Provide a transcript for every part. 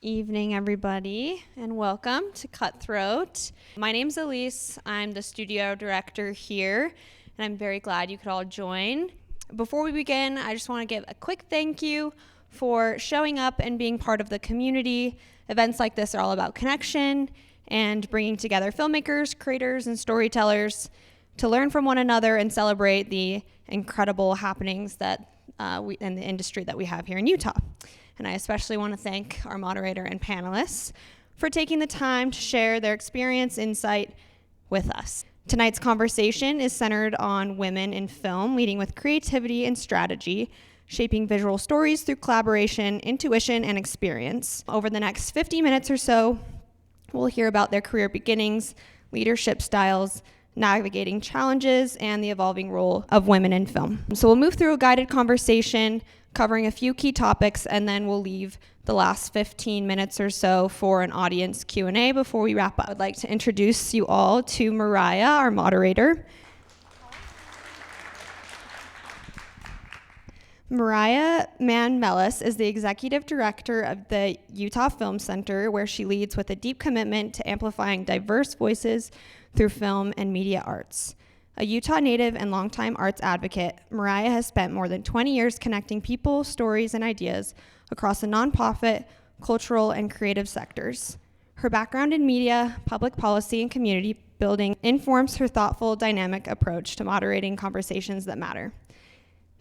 Evening, everybody, and welcome to Cutthroat. My name's Elise. I'm the studio director here, and I'm very glad you could all join. Before we begin, I just want to give a quick thank you for showing up and being part of the community. Events like this are all about connection and bringing together filmmakers, creators, and storytellers to learn from one another and celebrate the incredible happenings that in the industry that we have here in Utah. And I especially want to thank our moderator and panelists for taking the time to share their experience, insight with us. Tonight's conversation is centered on women in film, leading with creativity and strategy, shaping visual stories through collaboration, intuition, and experience. Over the next 50 minutes or so, we'll hear about their career beginnings, leadership styles, navigating challenges, and the evolving role of women in film. So we'll move through a guided conversation covering a few key topics, and then we'll leave the last 15 minutes or so for an audience Q&A before we wrap up. I'd like to introduce you all to Mariah, our moderator. Mariah Mann-Mellis is the executive director of the Utah Film Center, where she leads with a deep commitment to amplifying diverse voices through film and media arts. A Utah native and longtime arts advocate, Mariah has spent more than 20 years connecting people, stories, and ideas across the nonprofit, cultural, and creative sectors. Her background in media, public policy, and community building informs her thoughtful, dynamic approach to moderating conversations that matter.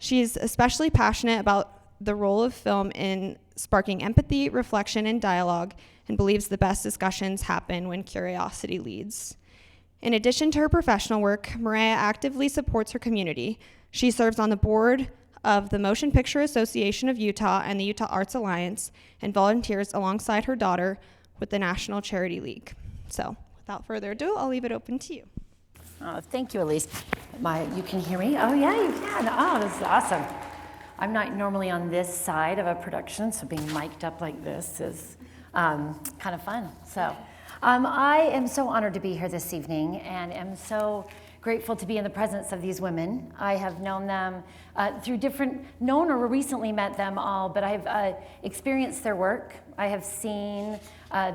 She is especially passionate about the role of film in sparking empathy, reflection, and dialogue, and believes the best discussions happen when curiosity leads. In addition to her professional work, Mariah actively supports her community. She serves on the board of the Motion Picture Association of Utah and the Utah Arts Alliance, and volunteers alongside her daughter with the National Charity League. So, without further ado, I'll leave it open to you. Oh, thank you, Elise. You can hear me? Oh, yeah, you can. Oh, this is awesome. I'm not normally on this side of a production, so being mic'd up like this is kind of fun. So, I am so honored to be here this evening and am so grateful to be in the presence of these women. I have known them known or recently met them all, but I've experienced their work. I have seen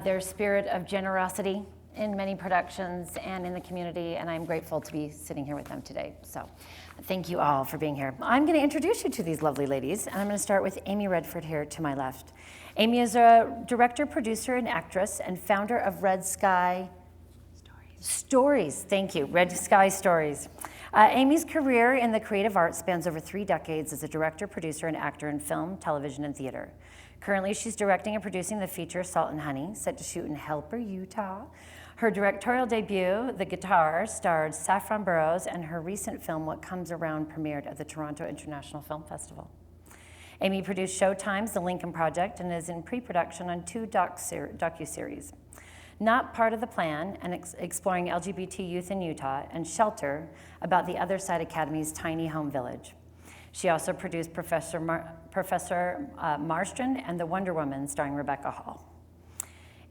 their spirit of generosity in many productions and in the community, and I'm grateful to be sitting here with them today. So thank you all for being here. I'm going to introduce you to these lovely ladies, and I'm going to start with Amy Redford here to my left. Amy is a director, producer, and actress, and founder of Red Sky Stories. Thank you, Red Sky Stories. Amy's career in the creative arts spans over 3 decades as a director, producer, and actor in film, television, and theater. Currently, she's directing and producing the feature Salt and Honey, set to shoot in Helper, Utah. Her directorial debut, The Guitar, starred Saffron Burrows, and her recent film, What Comes Around, premiered at the Toronto International Film Festival. Amy produced Showtime's The Lincoln Project and is in pre-production on 2 docuseries. Not Part of the Plan, and exploring LGBT youth in Utah, and Shelter, about the Other Side Academy's tiny home village. She also produced Professor Marston and The Wonder Woman, starring Rebecca Hall.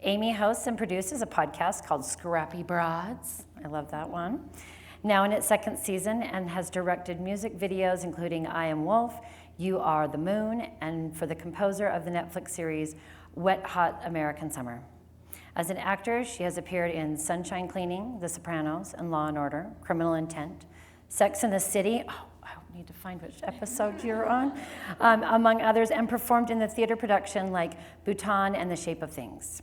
Amy hosts and produces a podcast called Scrappy Broads. I love that one. Now in its 2nd season, and has directed music videos including I Am Wolf, You Are the Moon, and for the composer of the Netflix series Wet Hot American Summer. As an actor, she has appeared in Sunshine Cleaning, The Sopranos, and Law & Order, Criminal Intent, Sex and the City, I need to find which episode you're on, among others, and performed in the theater production like Bhutan and The Shape of Things.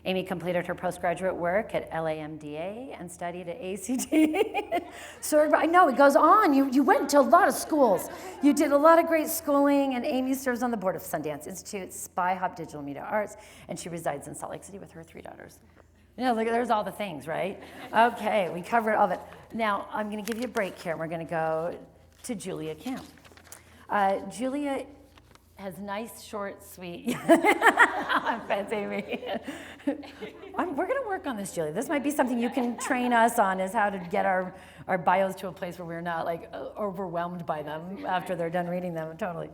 Amy completed her postgraduate work at LAMDA and studied at ACT. So I know, it goes on. You went to a lot of schools. You did a lot of great schooling, and Amy serves on the board of Sundance Institute, Spy Hop Digital Media Arts, and she resides in Salt Lake City with her 3 daughters. You know, there's all the things, right? Okay, we covered all of it. Now, I'm going to give you a break here, and we're going to go to Julia Camp. Julia has nice, short, sweet. That's Amy. We're going to work on this, Julia. This might be something you can train us on, is how to get our bios to a place where we're not like overwhelmed by them after they're done reading them. Totally.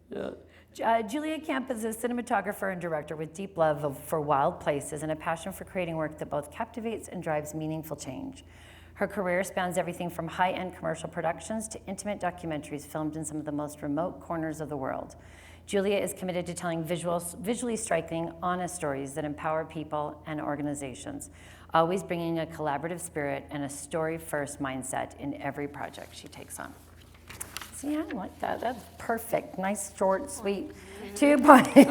Yeah. Julia Camp is a cinematographer and director with deep love for wild places and a passion for creating work that both captivates and drives meaningful change. Her career spans everything from high-end commercial productions to intimate documentaries filmed in some of the most remote corners of the world. Julia is committed to telling visually striking, honest stories that empower people and organizations, always bringing a collaborative spirit and a story-first mindset in every project she takes on. See, I like that. That's perfect. Nice, short, sweet. 2 points. Okay.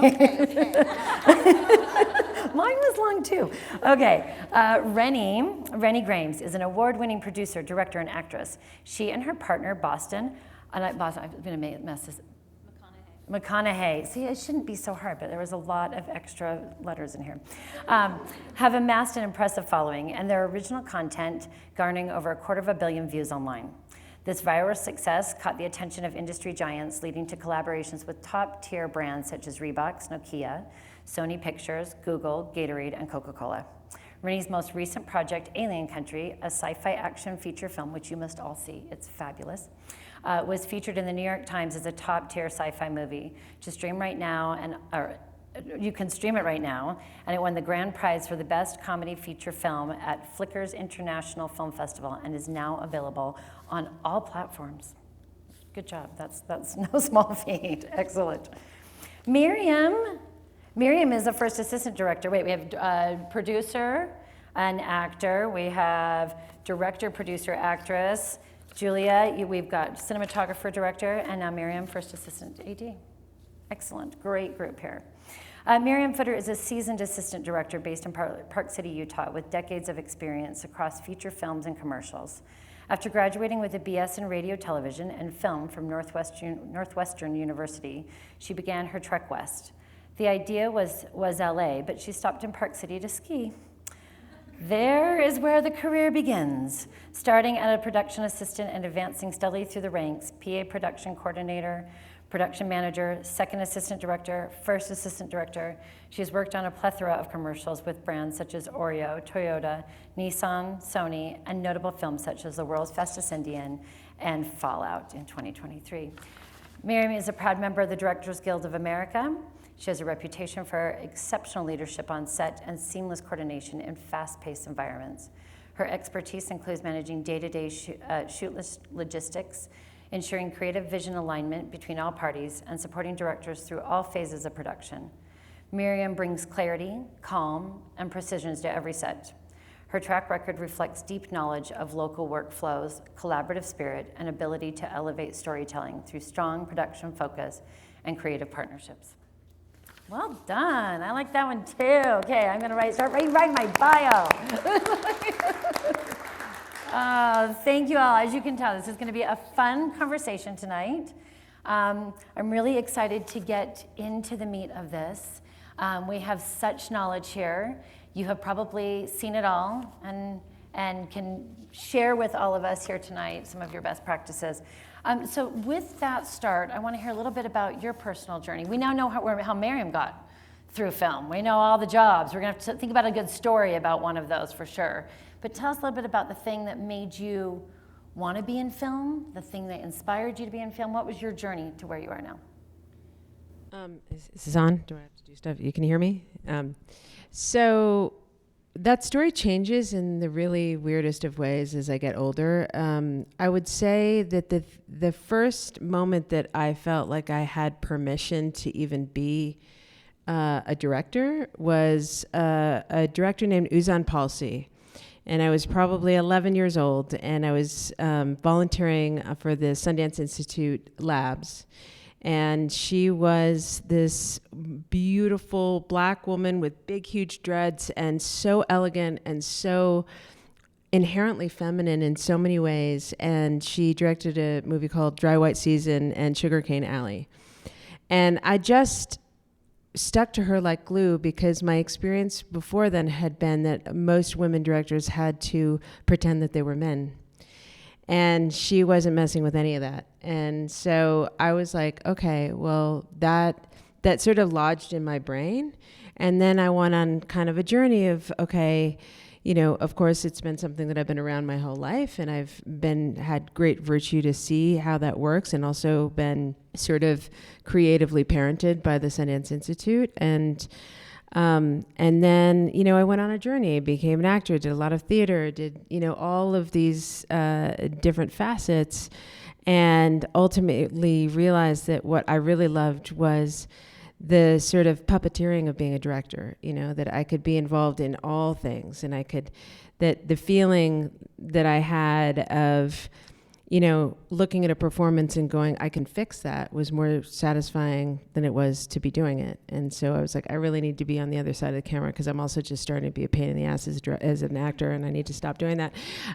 Mine was long too. Okay. Rennie Grames is an award-winning producer, director, and actress. She and her partner, Boston, I'm going to mess this. McConaughey. See, it shouldn't be so hard, but there was a lot of extra letters in here. Have amassed an impressive following, and their original content garnering over 250 million views online. This viral success caught the attention of industry giants, leading to collaborations with top-tier brands such as Reebok, Nokia, Sony Pictures, Google, Gatorade, and Coca-Cola. Rennie's most recent project, Alien Country, a sci-fi action feature film, which you must all see, it's fabulous, was featured in the New York Times as a top-tier sci-fi movie. To stream right now, you can stream it right now, and it won the grand prize for the best comedy feature film at Flickr's International Film Festival and is now available on all platforms. Good job. That's no small feat. Excellent. Miriam is a first assistant director. Wait, we have producer and actor. We have director, producer, actress. Julia, we've got cinematographer, director, and now Miriam, first assistant AD. Excellent. Great group here. Miriam Footer is a seasoned assistant director based in Park City, Utah, with decades of experience across feature films and commercials. After graduating with a BS in radio, television, and film from Northwestern University, she began her trek west. The idea was LA, but she stopped in Park City to ski. There is where the career begins, starting as a production assistant and advancing steadily through the ranks, PA production coordinator, production manager, second assistant director, first assistant director. She has worked on a plethora of commercials with brands such as Oreo, Toyota, Nissan, Sony, and notable films such as The World's Fastest Indian and Fallout in 2023. Miriam is a proud member of the Directors Guild of America. She has a reputation for exceptional leadership on set and seamless coordination in fast-paced environments. Her expertise includes managing day-to-day shoot logistics, ensuring creative vision alignment between all parties, and supporting directors through all phases of production. Miriam brings clarity, calm, and precision to every set. Her track record reflects deep knowledge of local workflows, collaborative spirit, and ability to elevate storytelling through strong production focus and creative partnerships. Well done. I like that one too. Okay, I'm going to start writing my bio. Thank you all. As you can tell, this is going to be a fun conversation tonight. I'm really excited to get into the meat of this. We have such knowledge here. You have probably seen it all and can share with all of us here tonight some of your best practices. So with that start, I want to hear a little bit about your personal journey. We now know how Miriam got through film. We know all the jobs. We're going to have to think about a good story about one of those for sure. But tell us a little bit about the thing that made you want to be in film, the thing that inspired you to be in film. What was your journey to where you are now? Is this on? Do I have to do stuff? You can hear me? So that story changes in the really weirdest of ways as I get older. I would say that the first moment that I felt like I had permission to even be a director was a director named Uzan Palsi. And I was probably 11 years old, and I was volunteering for the Sundance Institute labs. And she was this beautiful black woman with big, huge dreads and so elegant and so inherently feminine in so many ways. And she directed a movie called Dry White Season and Sugarcane Alley. And I just stuck to her like glue because my experience before then had been that most women directors had to pretend that they were men. And she wasn't messing with any of that. And so I was like, okay, well, that sort of lodged in my brain. And then I went on kind of a journey of, okay, you know, of course, it's been something that I've been around my whole life, and I've had great virtue to see how that works, and also been sort of creatively parented by the Sundance Institute. And then, you know, I went on a journey, became an actor, did a lot of theater, did, you know, all of these different facets. and ultimately realized that what I really loved was the sort of puppeteering of being a director, that I could be involved in all things, and that the feeling that I had of, looking at a performance and going, I can fix that, was more satisfying than it was to be doing it. And so I was like, I really need to be on the other side of the camera, because I'm also just starting to be a pain in the ass as an actor, and I need to stop doing that.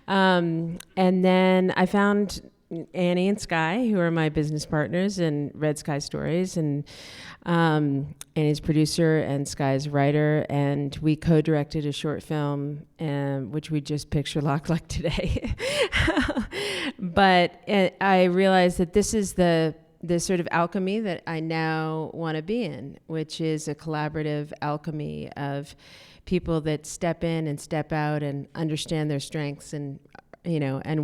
And then I found Annie and Sky, who are my business partners in Red Sky Stories, and Annie's producer and Sky's writer, and we co-directed a short film, which we just picture-locked like today. But I realized that this is the sort of alchemy that I now want to be in, which is a collaborative alchemy of people that step in and step out and understand their strengths and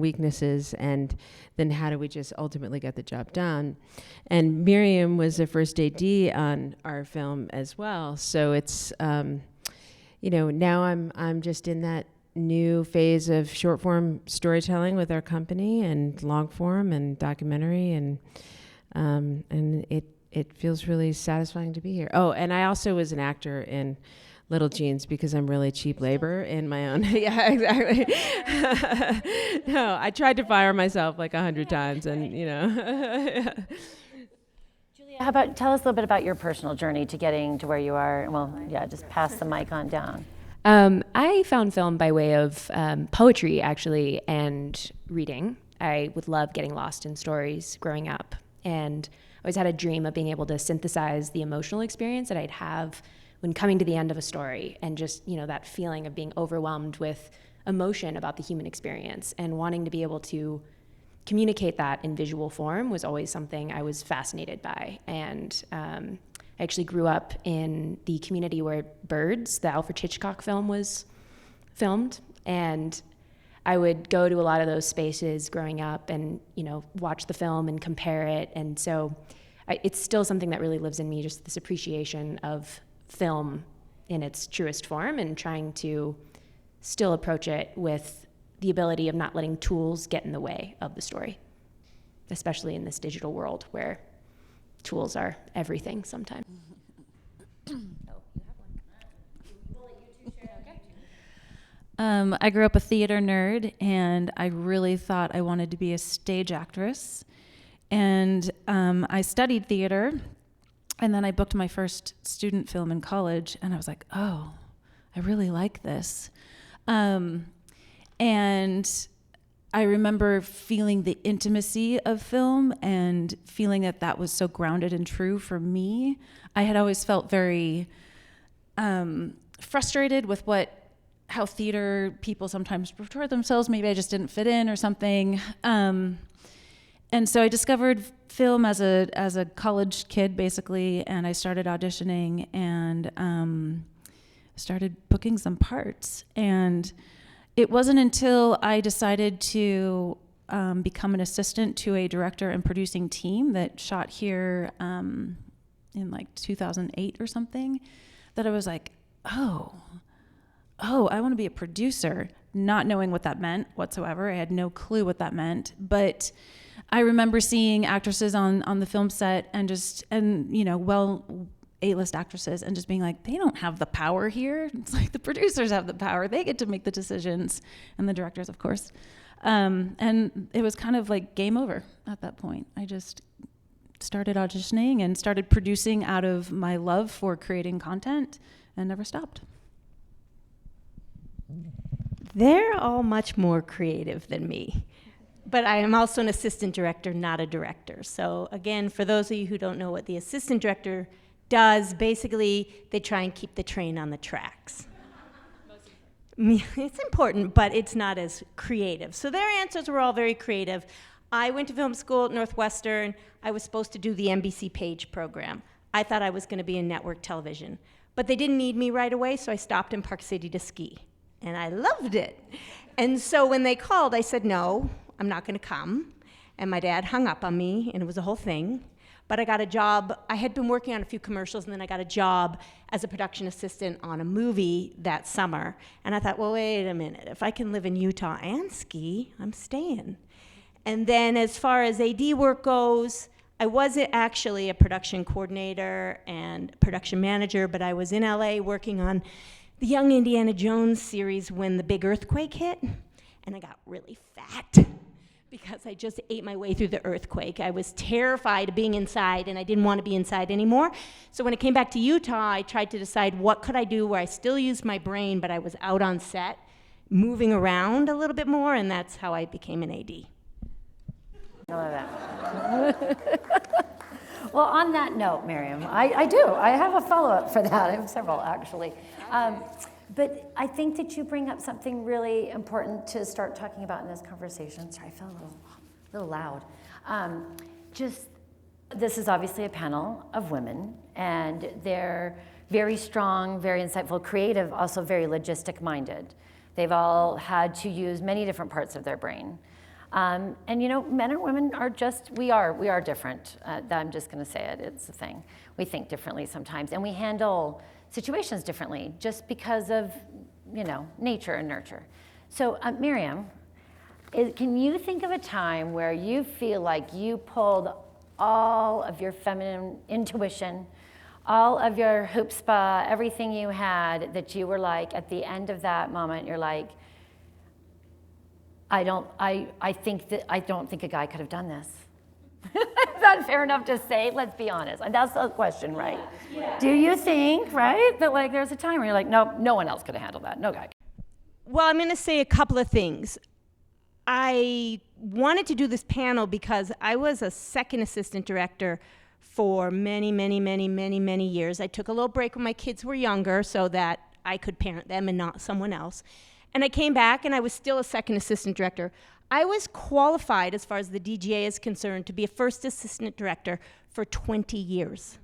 weaknesses, and then how do we just ultimately get the job done. And Miriam was the first AD on our film as well. So it's, now I'm just in that new phase of short form storytelling with our company, and long form and documentary, and it feels really satisfying to be here. Oh, and I also was an actor in Little Jeans, because I'm really cheap labor in my own. Yeah, exactly. No, I tried to fire myself like 100 times, and Julia, how about tell us a little bit about your personal journey to getting to where you are? Well, yeah, just pass the mic on down. I found film by way of poetry, actually, and reading. I would love getting lost in stories growing up, and I always had a dream of being able to synthesize the emotional experience that I'd have when coming to the end of a story, and just, that feeling of being overwhelmed with emotion about the human experience, and wanting to be able to communicate that in visual form was always something I was fascinated by. And I actually grew up in the community where Birds, the Alfred Hitchcock film, was filmed, and I would go to a lot of those spaces growing up and, watch the film and compare it. And so it's still something that really lives in me, just this appreciation of film in its truest form, and trying to still approach it with the ability of not letting tools get in the way of the story, especially in this digital world where tools are everything sometimes. I grew up a theater nerd, and I really thought I wanted to be a stage actress. And I studied theater, and then I booked my first student film in college, and I was like, oh, I really like this. And I remember feeling the intimacy of film, and feeling that was so grounded and true for me. I had always felt very frustrated with how theater people sometimes portray themselves. Maybe I just didn't fit in or something. And so I discovered film as a college kid, basically, and I started auditioning, and started booking some parts. And it wasn't until I decided to become an assistant to a director and producing team that shot here in like 2008 or something, that I was like, oh, I want to be a producer, not knowing what that meant whatsoever. I had no clue what that meant. But I remember seeing actresses on the film set, and A-list actresses, and just being like, they don't have the power here. It's like the producers have the power. They get to make the decisions, and the directors, of course. And it was kind of like game over at that point. I just started auditioning and started producing out of my love for creating content, and never stopped. They're all much more creative than me. But I am also an assistant director, not a director. So again, for those of you who don't know what the assistant director does, basically they try and keep the train on the tracks. It's important, but it's not as creative. So their answers were all very creative. I went to film school at Northwestern. I was supposed to do the NBC Page program. I thought I was going to be in network television. But they didn't need me right away, so I stopped in Park City to ski. And I loved it. And so when they called, I said, no, I'm not going to come. And my dad hung up on me, and it was a whole thing. But I got a job. I had been working on a few commercials, and then I got a job as a production assistant on a movie that summer. And I thought, well, wait a minute. If I can live in Utah and ski, I'm staying. And then as far as AD work goes, I wasn't actually a production coordinator and production manager, but I was in LA working on the Young Indiana Jones series when the big earthquake hit, and I got really fat because I just ate my way through the earthquake. I was terrified of being inside, and I didn't want to be inside anymore. So when I came back to Utah, I tried to decide what could I do where I still used my brain, but I was out on set, moving around a little bit more, and that's how I became an AD. I love that. Well, on that note, Miriam, I do. I have a follow-up for that. I have several, actually. But I think that you bring up something really important to start talking about in this conversation. Sorry, I feel a little loud. This is obviously a panel of women, and they're very strong, very insightful, creative, also very logistic-minded. They've all had to use many different parts of their brain. And men and women are we are different. I'm just gonna say it, it's a thing. We think differently sometimes, and we handle situations differently just because of, nature and nurture. So Miriam, can you think of a time where you feel like you pulled all of your feminine intuition, all of your chutzpah, everything you had, that you were like, at the end of that moment, you're like, I don't think a guy could have done this. Is that fair enough to say? Let's be honest. And that's the question, right? Yeah. Do you think, right, that there's a time where you're like, no one else could have handled that. No guy. Well, I'm going to say a couple of things. I wanted to do this panel because I was a second assistant director for many, many, many, many, many years. I took a little break when my kids were younger so that I could parent them and not someone else. And I came back and I was still a second assistant director. I was qualified, as far as the DGA is concerned, to be a first assistant director for 20 years.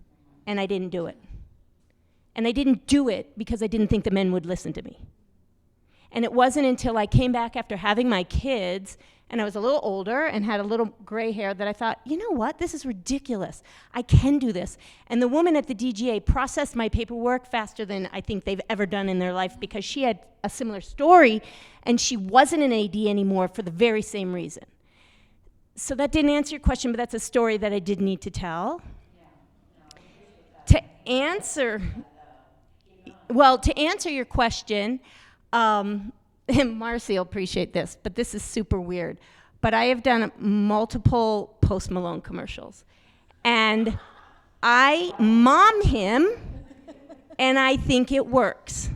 And I didn't do it. And I didn't do it because I didn't think the men would listen to me. And it wasn't until I came back after having my kids, and I was a little older and had a little gray hair, that I thought, you know what, this is ridiculous. I can do this. And the woman at the DGA processed my paperwork faster than I think they've ever done in their life, because she had a similar story, and she wasn't an AD anymore for the very same reason. So that didn't answer your question, but that's a story that I did need to tell. To answer your question, and Marcy will appreciate this, but this is super weird. But I have done multiple Post Malone commercials. And I mom him, and I think it works.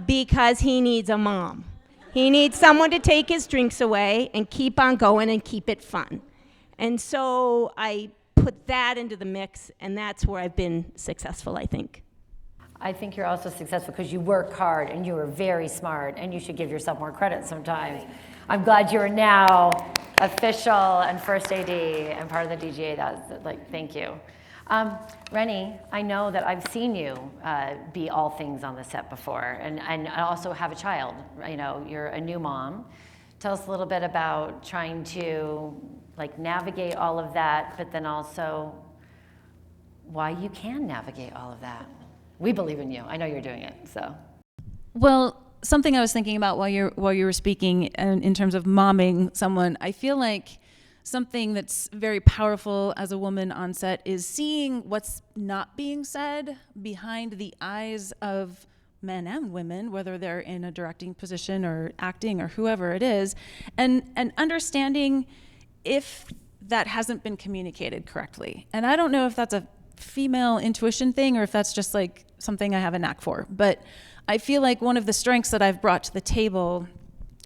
Because he needs a mom. He needs someone to take his drinks away and keep on going and keep it fun. And so I put that into the mix, and that's where I've been successful, I think. I think you're also successful because you work hard and you are very smart, and you should give yourself more credit sometimes. I'm glad you are now official and first AD and part of the DGA. Thank you. Rennie, I know that I've seen you be all things on the set before, and I also have a child. You're a new mom. Tell us a little bit about trying to navigate all of that, but then also why you can navigate all of that. We believe in you. I know you're doing it. So. Well, something I was thinking about while you were speaking, in terms of momming someone, I feel like something that's very powerful as a woman on set is seeing what's not being said behind the eyes of men and women, whether they're in a directing position or acting or whoever it is, and understanding if that hasn't been communicated correctly. And I don't know if that's a female intuition thing or if that's just something I have a knack for. But I feel like one of the strengths that I've brought to the table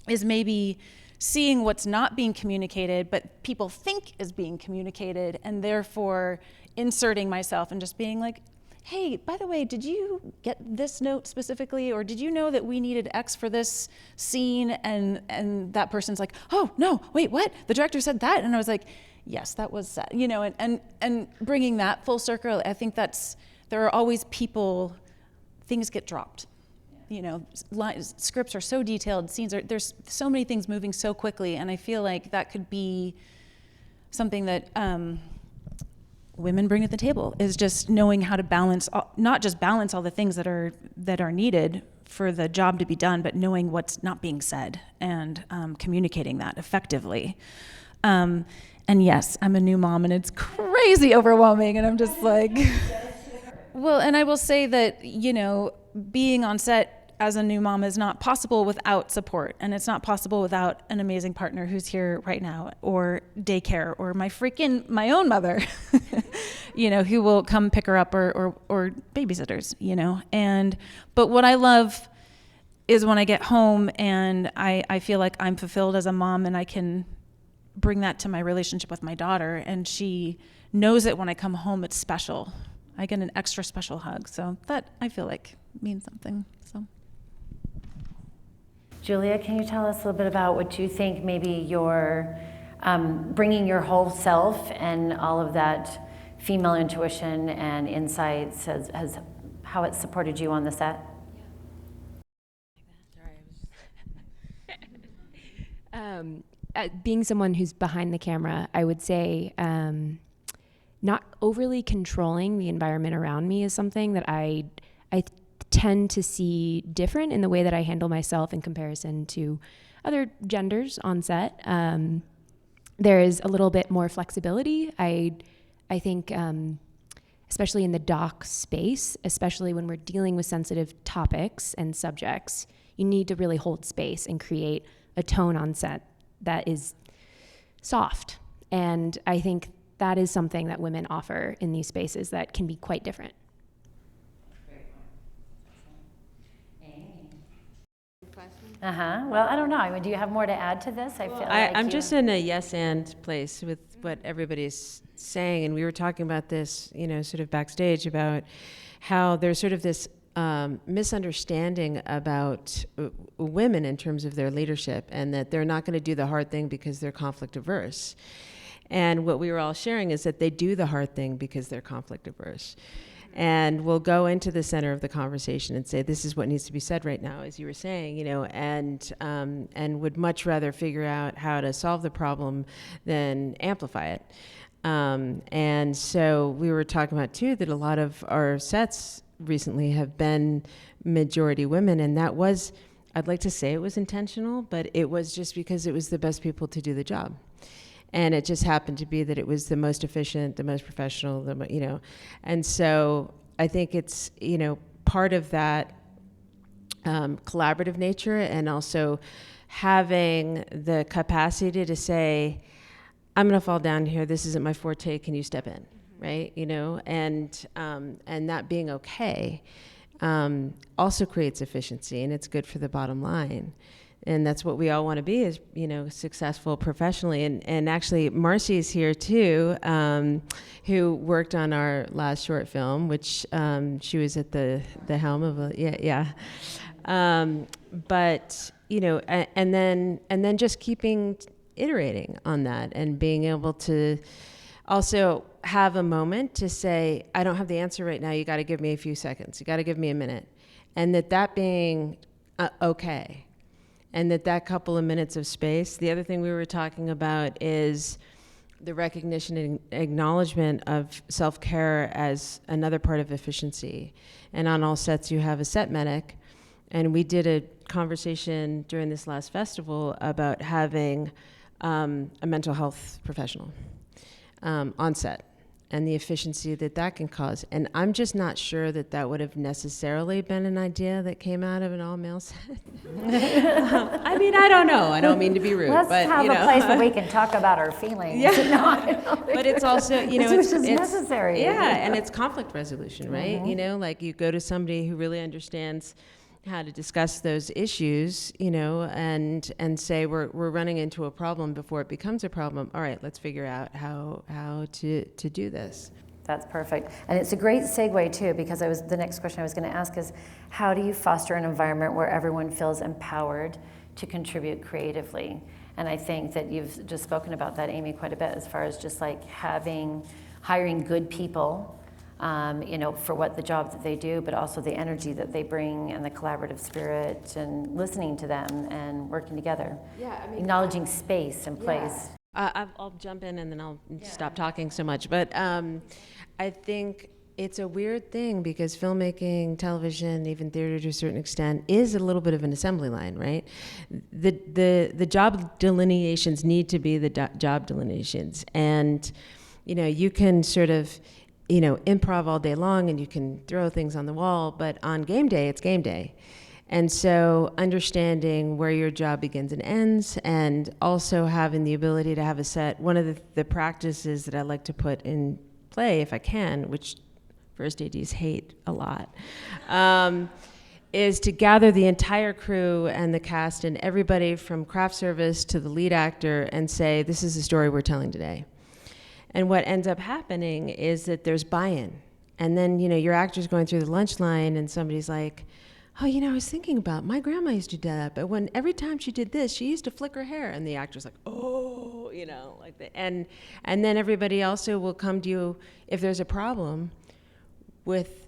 is maybe seeing what's not being communicated, but people think is being communicated, and therefore inserting myself and just being like, hey, by the way, did you get this note specifically? Or did you know that we needed X for this scene? And that person's like, oh, no, wait, what? The director said that? And I was like, yes, that was said, and bringing that full circle. I think there are always people, things get dropped. Scripts are so detailed, there's so many things moving so quickly, and I feel like that could be something that women bring to the table, is just knowing how to balance, not just balance all the things that are needed for the job to be done, but knowing what's not being said and communicating that effectively. And yes, I'm a new mom, and it's crazy overwhelming, and I'm just like, well, and I will say that, being on set as a new mom is not possible without support, and it's not possible without an amazing partner who's here right now, or daycare, or my own mother, who will come pick her up, or babysitters, but what I love is when I get home and I feel like I'm fulfilled as a mom, and I can bring that to my relationship with my daughter, and she knows it when I come home. It's special. I get an extra special hug. So that, I feel like, means something. So, Julia, can you tell us a little bit about what you think maybe your bringing your whole self and all of that female intuition and insights has how it supported you on the set? Being someone who's behind the camera, I would say not overly controlling the environment around me is something that I tend to see different in the way that I handle myself in comparison to other genders on set. There is a little bit more flexibility. I think, especially in the doc space, especially when we're dealing with sensitive topics and subjects, you need to really hold space and create a tone on set that is soft. And I think that is something that women offer in these spaces that can be quite different. Well, I don't know. I mean, do you have more to add to this? I'm just in a yes and place with what everybody's saying, and we were talking about this, sort of backstage, about how there's sort of this misunderstanding about women in terms of their leadership, and that they're not going to do the hard thing because they're conflict averse. And what we were all sharing is that they do the hard thing because they're conflict averse. And we'll go into the center of the conversation and say, this is what needs to be said right now, as you were saying, and would much rather figure out how to solve the problem than amplify it. And so we were talking about, too, that a lot of our sets recently have been majority women, and that was, I'd like to say it was intentional, but it was just because it was the best people to do the job. And it just happened to be that it was the most efficient, the most professional, and so I think it's, part of that collaborative nature, and also having the capacity to say, I'm going to fall down here. This isn't my forte. Can you step in? Right? And that being okay also creates efficiency, and it's good for the bottom line. And that's what we all want to be, is, successful professionally. And actually, Marcy's here too, who worked on our last short film, which she was at the helm of but and then just keeping iterating on that, and being able to also have a moment to say, I don't have the answer right now. You got to give me a few seconds. You got to give me a minute, and that being okay. And that couple of minutes of space. The other thing we were talking about is the recognition and acknowledgement of self-care as another part of efficiency. And on all sets, you have a set medic. And we did a conversation during this last festival about having a mental health professional on set, and the efficiency that can cause. And I'm just not sure that would have necessarily been an idea that came out of an all-male set. I mean, I don't know. I don't mean to be rude. Let's but, have a place where we can talk about our feelings. Yeah. But it's also, it's just necessary. Yeah, and it's conflict resolution, right? Mm-hmm. Like you go to somebody who really understands how to discuss those issues, and say we're running into a problem before it becomes a problem. All right, let's figure out how to do this. That's perfect. And it's a great segue too, because the next question I was going to ask is, how do you foster an environment where everyone feels empowered to contribute creatively? And I think that you've just spoken about that, Amy, quite a bit, as far as just like hiring good people, for what the job that they do, but also the energy that they bring, and the collaborative spirit, and listening to them and working together. Yeah, acknowledging space and place. I'll jump in, and then I'll stop talking so much. But I think it's a weird thing because filmmaking, television, even theater to a certain extent, is a little bit of an assembly line, right? The job delineations need to be the job delineations. And, you can sort of, improv all day long and you can throw things on the wall, but on game day, it's game day. And so understanding where your job begins and ends, and also having the ability to have a set. One of the practices that I like to put in play, if I can, which first ADs hate a lot, is to gather the entire crew and the cast and everybody from craft service to the lead actor and say, this is the story we're telling today. And what ends up happening is that there's buy-in. And then, your actor's going through the lunch line and somebody's like, oh, I was thinking about, my grandma used to do that, but every time she did this, she used to flick her hair. And the actor's like, oh, like that. And then everybody also will come to you if there's a problem with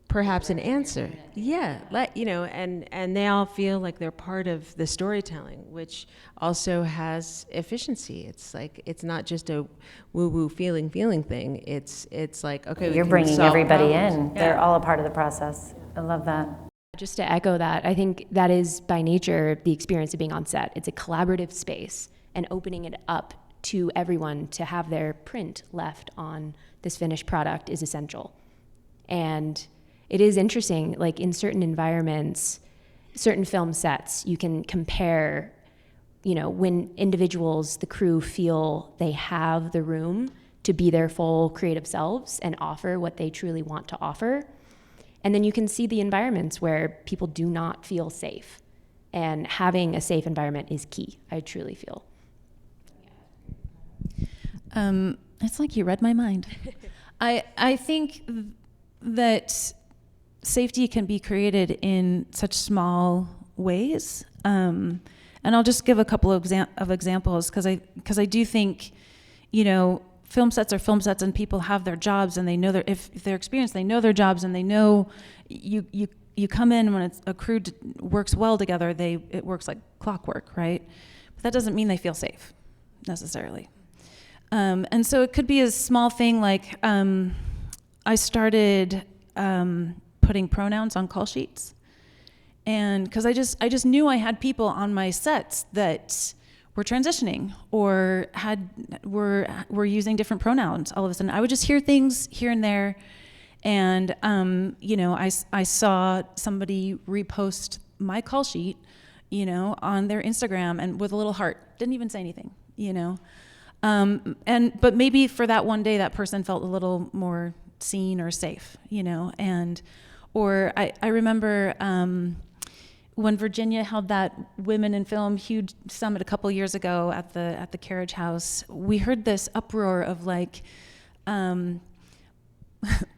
perhaps an answer. Yeah, and they all feel like they're part of the storytelling, which also has efficiency. It's like, it's not just a woo-woo feeling thing. It's like, okay, You're bringing everybody in. They're all a part of the process. I love that. Just to echo that, I think that is by nature the experience of being on set. It's a collaborative space, and opening it up to everyone to have their print left on this finished product is essential. And it is interesting, like in certain environments, certain film sets, you can compare, when individuals, the crew, feel they have the room to be their full creative selves and offer what they truly want to offer. And then you can see the environments where people do not feel safe. And having a safe environment is key, I truly feel. It's like you read my mind. I think that safety can be created in such small ways. And I'll just give a couple of examples because I do think, film sets are film sets, and people have their jobs, and they know if they're experienced, they know their jobs, and they know you come in when a crew works well together, it works like clockwork, right? But that doesn't mean they feel safe necessarily. And so it could be a small thing like I started putting pronouns on call sheets, and because I just knew I had people on my sets that were transitioning or were using different pronouns. All of a sudden, I would just hear things here and there, and I saw somebody repost my call sheet, on their Instagram and with a little heart. Didn't even say anything, but maybe for that one day, that person felt a little more seen or safe, or I remember when Virginia held that Women in Film huge summit a couple years ago at the Carriage House, we heard this uproar of like,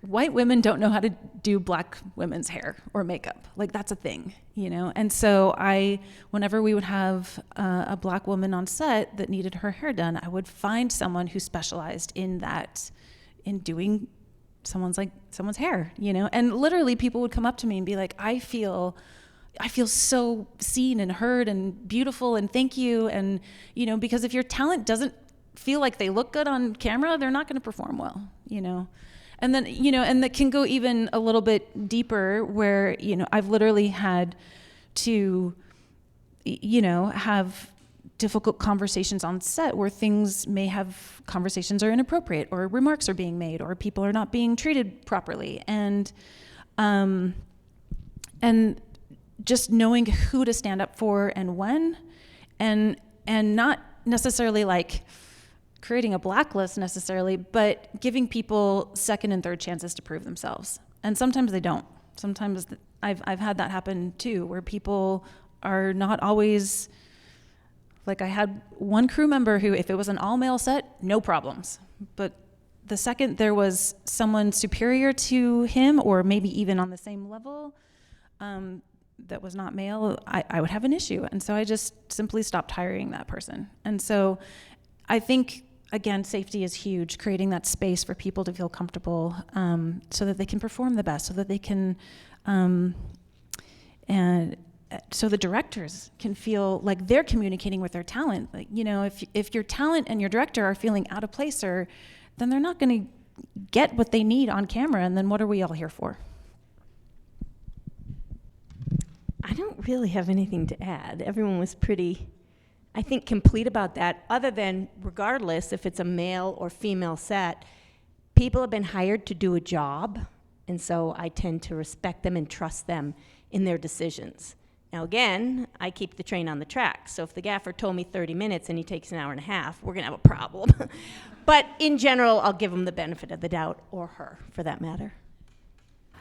white women don't know how to do black women's hair or makeup. Like, that's a thing, And so whenever we would have a black woman on set that needed her hair done, I would find someone who specialized in that, in doing someone's hair, And literally people would come up to me and be like, I feel so seen and heard and beautiful, and thank you. And, because if your talent doesn't feel like they look good on camera, they're not going to perform well, And then, and that can go even a little bit deeper where, I've literally had to, have difficult conversations on set where conversations are inappropriate, or remarks are being made, or people are not being treated properly. And just knowing who to stand up for and when, and not necessarily like creating a blacklist necessarily, but giving people second and third chances to prove themselves. And sometimes they don't. Sometimes I've had that happen too, where people are not always, like I had one crew member who, if it was an all-male set, no problems. But the second there was someone superior to him, or maybe even on the same level, that was not male, I would have an issue. And so I just simply stopped hiring that person. And so I think, again, safety is huge, creating that space for people to feel comfortable, so that they can perform the best, so that they can, and so the directors can feel like they're communicating with their talent. Like, if your talent and your director are feeling out of place, then they're not going to get what they need on camera, and then what are we all here for? I don't really have anything to add. Everyone was pretty, I think, complete about that, other than regardless if it's a male or female set, people have been hired to do a job, and so I tend to respect them and trust them in their decisions. Now again, I keep the train on the track, so if the gaffer told me 30 minutes and he takes an hour and a half, we're gonna have a problem. But in general, I'll give him the benefit of the doubt, or her, for that matter.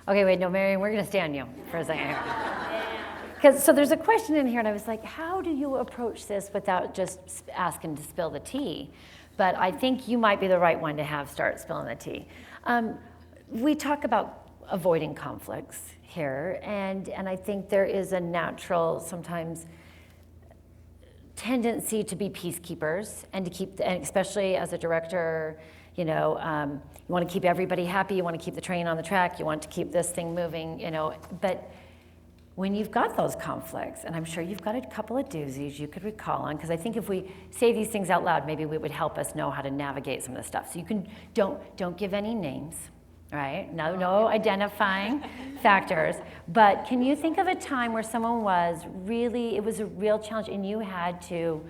Okay, wait, no, Marion, we're gonna stay on you for a second here. So there's a question in here, and I was like, how do you approach this without just asking to spill the tea? But I think you might be the right one to start spilling the tea. We talk about avoiding conflicts here, and I think there is a natural, sometimes, tendency to be peacekeepers and to keep, and especially as a director, you want to keep everybody happy, you want to keep the train on the track, you want to keep this thing moving, but when you've got those conflicts, and I'm sure you've got a couple of doozies you could recall on, because I think if we say these things out loud, maybe it would help us know how to navigate some of the stuff. So you can, don't give any names, right? No identifying factors, but can you think of a time where someone it was a real challenge and you had to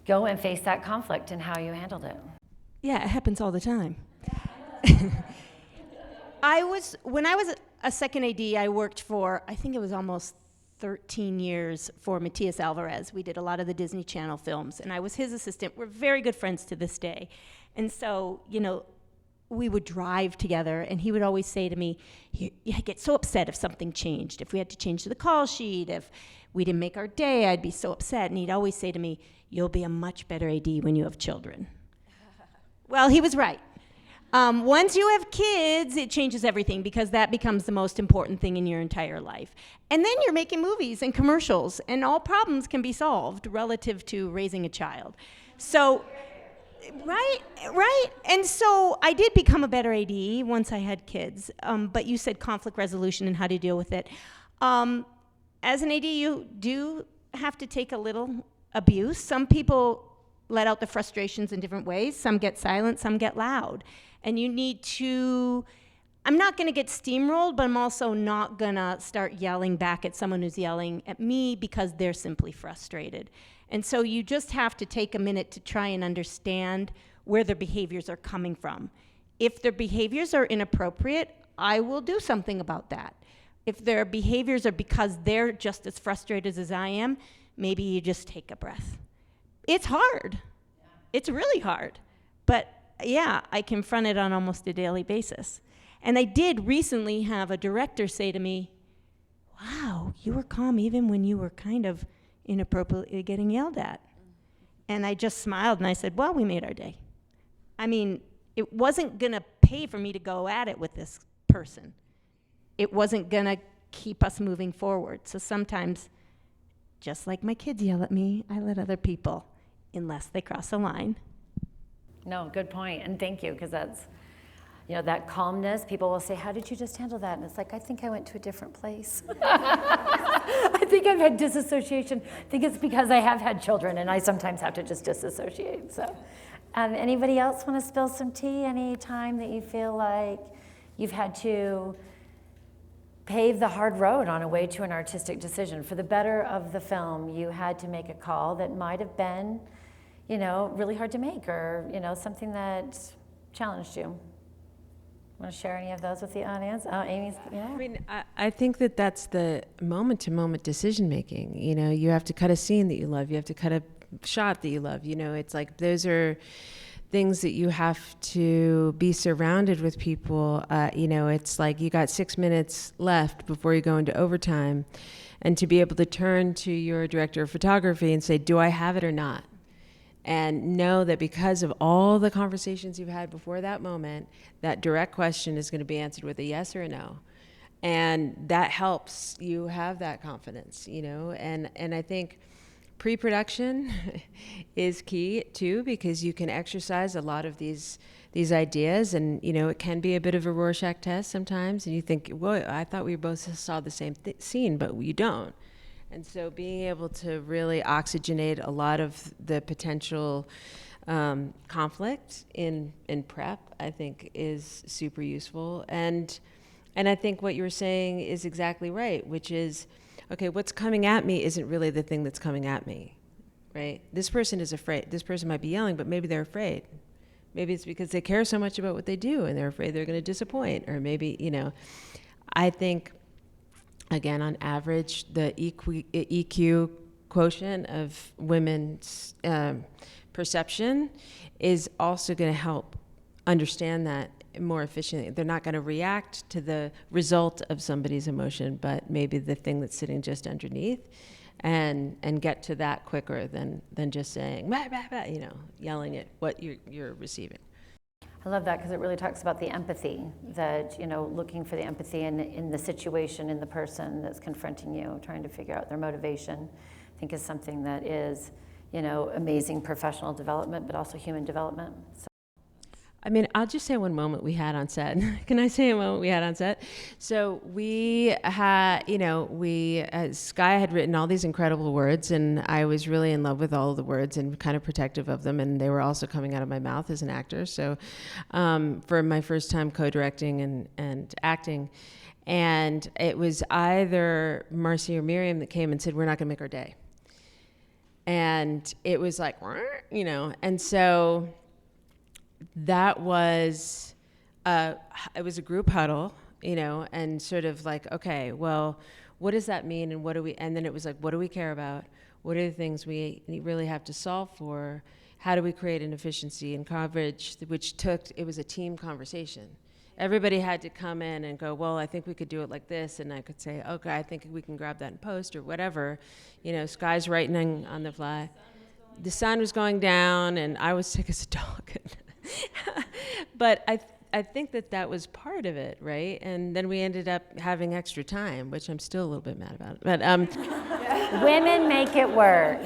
go and face that conflict and how you handled it? Yeah, it happens all the time. When I was a second AD, I worked for, I think it was almost 13 years for Matias Alvarez. We did a lot of the Disney Channel films, and I was his assistant. We're very good friends to this day. And so, we would drive together, and he would always say to me, I get so upset if something changed. If we had to change the call sheet, if we didn't make our day, I'd be so upset. And he'd always say to me, you'll be a much better AD when you have children. Well, he was right. Once you have kids, it changes everything, because that becomes the most important thing in your entire life. And then you're making movies and commercials, and all problems can be solved relative to raising a child. So, right. And so I did become a better AD once I had kids. But you said conflict resolution and how to deal with it. As an AD, you do have to take a little abuse. Some people let out the frustrations in different ways. Some get silent, some get loud. And you need to, I'm not gonna get steamrolled, but I'm also not gonna start yelling back at someone who's yelling at me because they're simply frustrated. And so you just have to take a minute to try and understand where their behaviors are coming from. If their behaviors are inappropriate, I will do something about that. If their behaviors are because they're just as frustrated as I am, maybe you just take a breath. It's hard. It's really hard. But yeah, I confront it on almost a daily basis. And I did recently have a director say to me, wow, you were calm even when you were kind of inappropriately getting yelled at. And I just smiled and I said, well, we made our day. I mean, it wasn't gonna pay for me to go at it with this person. It wasn't gonna keep us moving forward. So sometimes, just like my kids yell at me, I let other people, unless they cross a line. No, good point, and thank you, because that's, that calmness. People will say, how did you just handle that? And it's like, I think I went to a different place. I think I've had disassociation. I think it's because I have had children, and I sometimes have to just disassociate. So, anybody else want to spill some tea? Any time that you feel like you've had to pave the hard road on a way to an artistic decision? For the better of the film, you had to make a call that might have been really hard to make, or, something that challenged you. Want to share any of those with the audience? Oh, Amy's, yeah. I mean, I think that's the moment-to-moment decision-making. You have to cut a scene that you love. You have to cut a shot that you love. It's like those are things that you have to be surrounded with people. It's like you got 6 minutes left before you go into overtime, and to be able to turn to your director of photography and say, do I have it or not? And know that because of all the conversations you've had before that moment, that direct question is going to be answered with a yes or a no. And that helps you have that confidence, and I think pre-production is key too, because you can exercise a lot of these ideas, and it can be a bit of a Rorschach test sometimes, and you think, well, I thought we both saw the same scene, but you don't. And so being able to really oxygenate a lot of the potential conflict in prep, I think, is super useful. And I think what you're saying is exactly right, which is, okay, what's coming at me isn't really the thing that's coming at me, right? This person is afraid. This person might be yelling, but maybe they're afraid. Maybe it's because they care so much about what they do and they're afraid they're going to disappoint. Or maybe, I think, again, on average, the EQ quotient of women's perception is also going to help understand that more efficiently. They're not going to react to the result of somebody's emotion, but maybe the thing that's sitting just underneath, and get to that quicker than just saying, bah, bah, bah, yelling at what you're receiving. I love that because it really talks about the empathy, that, looking for the empathy in the situation, in the person that's confronting you, trying to figure out their motivation, I think is something that is, amazing professional development, but also human development. So. I mean, I'll just say one moment we had on set. Can I say a moment we had on set? So we had, Sky had written all these incredible words, and I was really in love with all of the words and kind of protective of them, and they were also coming out of my mouth as an actor. So for my first time co-directing and acting, and it was either Marcy or Miriam that came and said, we're not going to make our day. And it was like, and so that was, it was a group huddle, and sort of like, okay, well, what does that mean? And then it was like, what do we care about? What are the things we really have to solve for? How do we create an efficiency and coverage, it was a team conversation. Everybody had to come in and go, well, I think we could do it like this. And I could say, okay, I think we can grab that in post or whatever. Sky's writing on the fly. The sun was going down and I was sick as a dog. But I think that was part of it, right? And then we ended up having extra time, which I'm still a little bit mad about. But women make it work.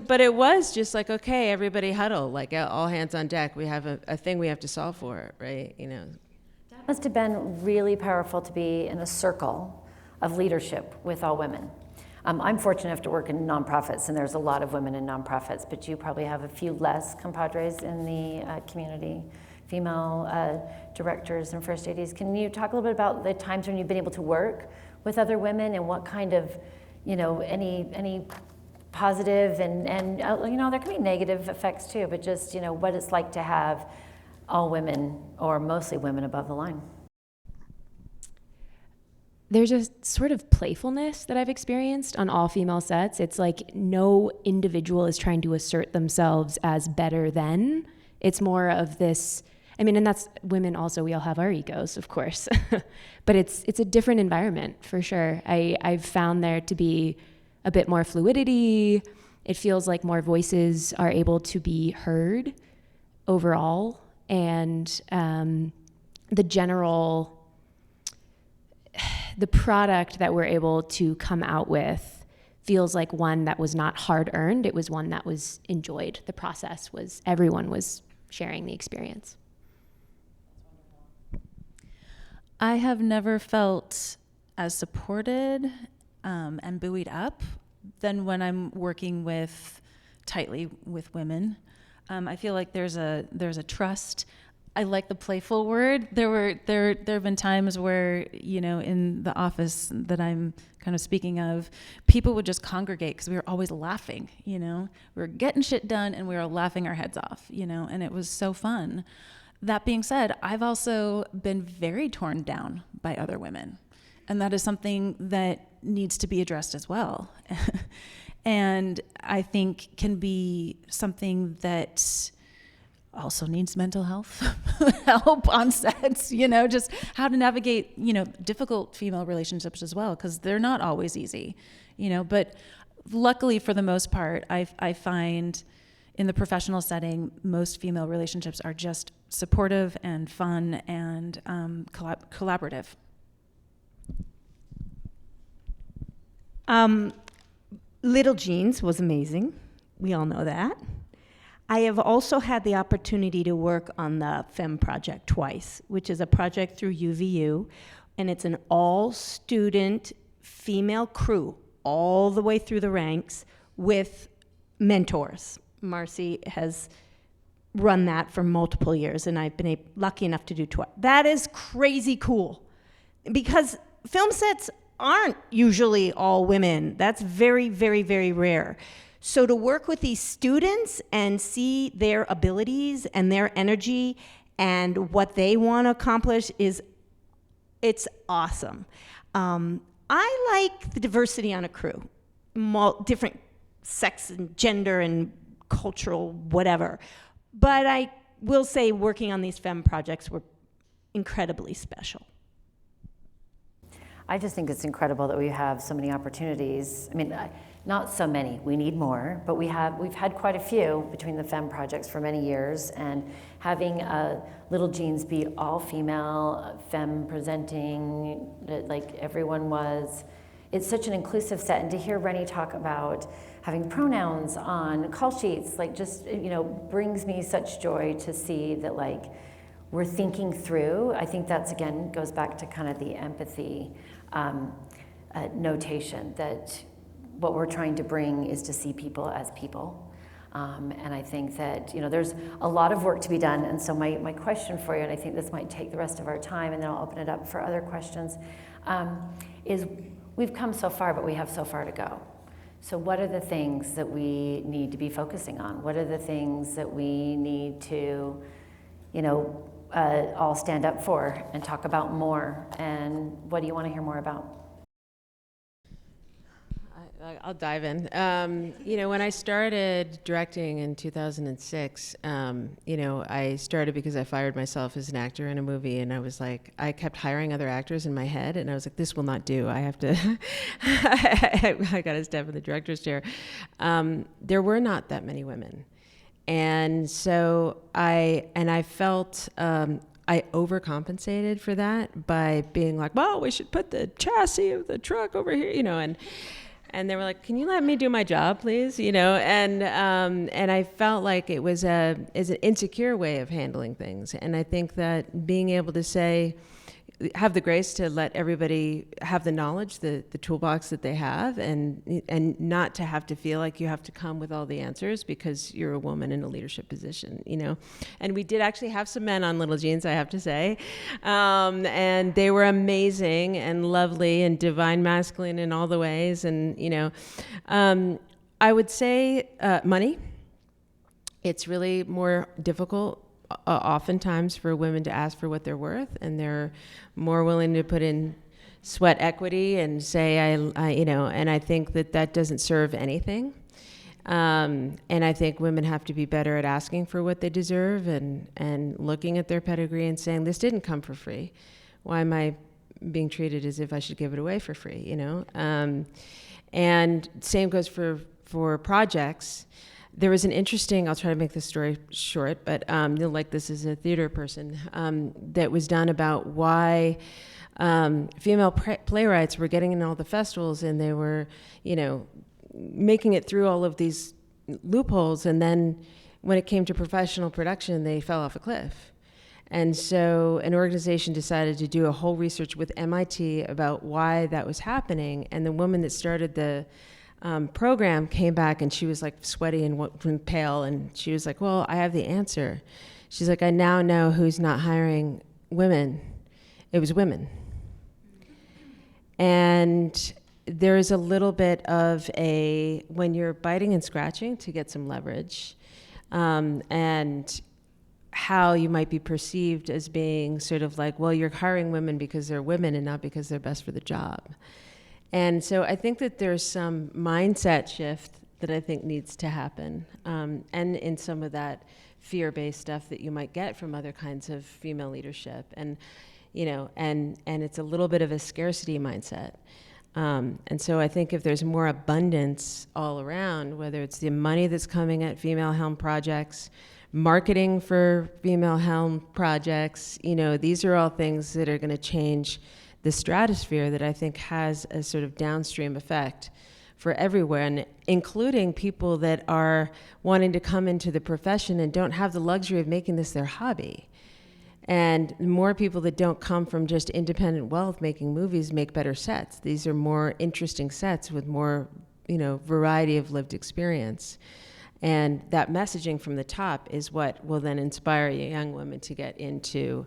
But it was just like, okay, everybody huddle, like all hands on deck. We have a thing we have to solve for, right? That must have been really powerful to be in a circle of leadership with all women. I'm fortunate enough to work in nonprofits, and there's a lot of women in nonprofits, but you probably have a few less compadres in the community, female directors and first ADs. Can you talk a little bit about the times when you've been able to work with other women and what kind of, any positive and there can be negative effects too, but just, what it's like to have all women or mostly women above the line? There's a sort of playfulness that I've experienced on all female sets. It's like no individual is trying to assert themselves as better than. It's more of this, and that's women also, we all have our egos, of course. But it's a different environment for sure. I've found there to be a bit more fluidity. It feels like more voices are able to be heard overall. And the product that we're able to come out with feels like one that was not hard earned. It was one that was enjoyed. The process was, everyone was sharing the experience. I have never felt as supported and buoyed up than when I'm working tightly with women. I feel like there's a trust. I like the playful word. There have been times where, in the office that I'm kind of speaking of, people would just congregate because we were always laughing, we were getting shit done and we were laughing our heads off, and it was so fun. That being said, I've also been very torn down by other women, and that is something that needs to be addressed as well. And I think can be something that also needs mental health help on sets, just how to navigate, difficult female relationships as well, because they're not always easy, but luckily for the most part, I find in the professional setting, most female relationships are just supportive and fun and collaborative. Little Jeans was amazing. We all know that. I have also had the opportunity to work on the FEM project twice, which is a project through UVU, and it's an all-student female crew all the way through the ranks with mentors, Marcy has run that for multiple years, and I've been lucky enough to do twice. That is crazy cool, because film sets aren't usually all women. That's very, very, very rare. So to work with these students and see their abilities and their energy and what they want to accomplish it's awesome. I like the diversity on a crew, different sex and gender and cultural whatever. But I will say working on these FEM projects were incredibly special. I just think it's incredible that we have so many opportunities. I mean, not so many, we need more, but we've had quite a few between the FEM projects for many years, and having Little Jeans be all female, FEM presenting, like everyone was. It's such an inclusive set, and to hear Rennie talk about having pronouns on call sheets, like just, brings me such joy to see that like we're thinking through. I think that's, again, goes back to kind of the empathy notation, that what we're trying to bring is to see people as people. And I think that, there's a lot of work to be done. And so my question for you, and I think this might take the rest of our time, and then I'll open it up for other questions, is we've come so far, but we have so far to go. So what are the things that we need to be focusing on? What are the things that we need to, all stand up for and talk about more? And what do you want to hear more about? I'll dive in. When I started directing in 2006, I started because I fired myself as an actor in a movie, and I was like, I kept hiring other actors in my head, and I was like, this will not do. I have to, I got to step in the director's chair. There were not that many women. And so I felt, I overcompensated for that by being like, well, we should put the chassis of the truck over here, and they were like, can you let me do my job, please? And I felt like it was an insecure way of handling things. And I think that being able to have the grace to let everybody have the knowledge, the toolbox that they have, and not to have to feel like you have to come with all the answers because you're a woman in a leadership position, And we did actually have some men on Little Jeans, I have to say, and they were amazing and lovely and divine masculine in all the ways, and I would say money. It's really more difficult oftentimes for women to ask for what they're worth, and they're more willing to put in sweat equity and say, and I think that doesn't serve anything. And I think women have to be better at asking for what they deserve and looking at their pedigree and saying, this didn't come for free. Why am I being treated as if I should give it away for free, And same goes for projects. There was an interesting, I'll try to make this story short, but you'll like this as a theater person, that was done about why female playwrights were getting in all the festivals, and they were, making it through all of these loopholes, and then when it came to professional production, they fell off a cliff. And so an organization decided to do a whole research with MIT about why that was happening, and the woman that started the program came back, and she was like sweaty and pale, and she was like, well, I have the answer. She's like, I now know who's not hiring women. It was women. And there's a little bit of when you're biting and scratching to get some leverage, and how you might be perceived as being sort of like, well, you're hiring women because they're women and not because they're best for the job. And so I think that there's some mindset shift that I think needs to happen, and in some of that fear-based stuff that you might get from other kinds of female leadership, and and it's a little bit of a scarcity mindset. And so I think if there's more abundance all around, whether it's the money that's coming at female helm projects, marketing for female helm projects, these are all things that are going to change the stratosphere that I think has a sort of downstream effect for everyone, including people that are wanting to come into the profession and don't have the luxury of making this their hobby. And more people that don't come from just independent wealth making movies make better sets. These are more interesting sets with more, variety of lived experience. And that messaging from the top is what will then inspire young women to get into,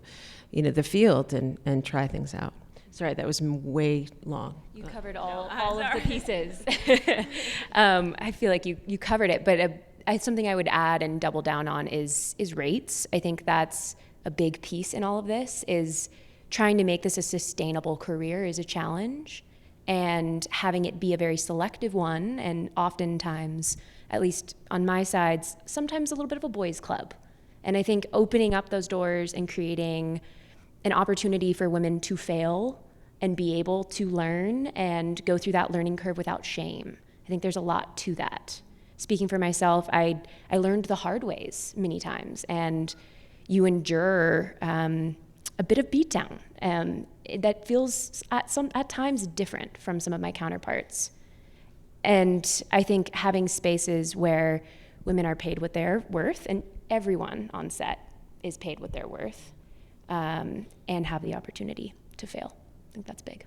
the field and try things out. Sorry, that was way long. You covered all of the pieces. I feel like you covered it, but something I would add and double down on is rates. I think that's a big piece in all of this, is trying to make this a sustainable career is a challenge, and having it be a very selective one, and oftentimes, at least on my side, sometimes a little bit of a boys' club. And I think opening up those doors and creating an opportunity for women to fail and be able to learn and go through that learning curve without shame. I think there's a lot to that. Speaking for myself, I learned the hard ways many times, and you endure a bit of beatdown that feels at times different from some of my counterparts. And I think having spaces where women are paid what they're worth, and everyone on set is paid what they're worth, and have the opportunity to fail. I think that's big.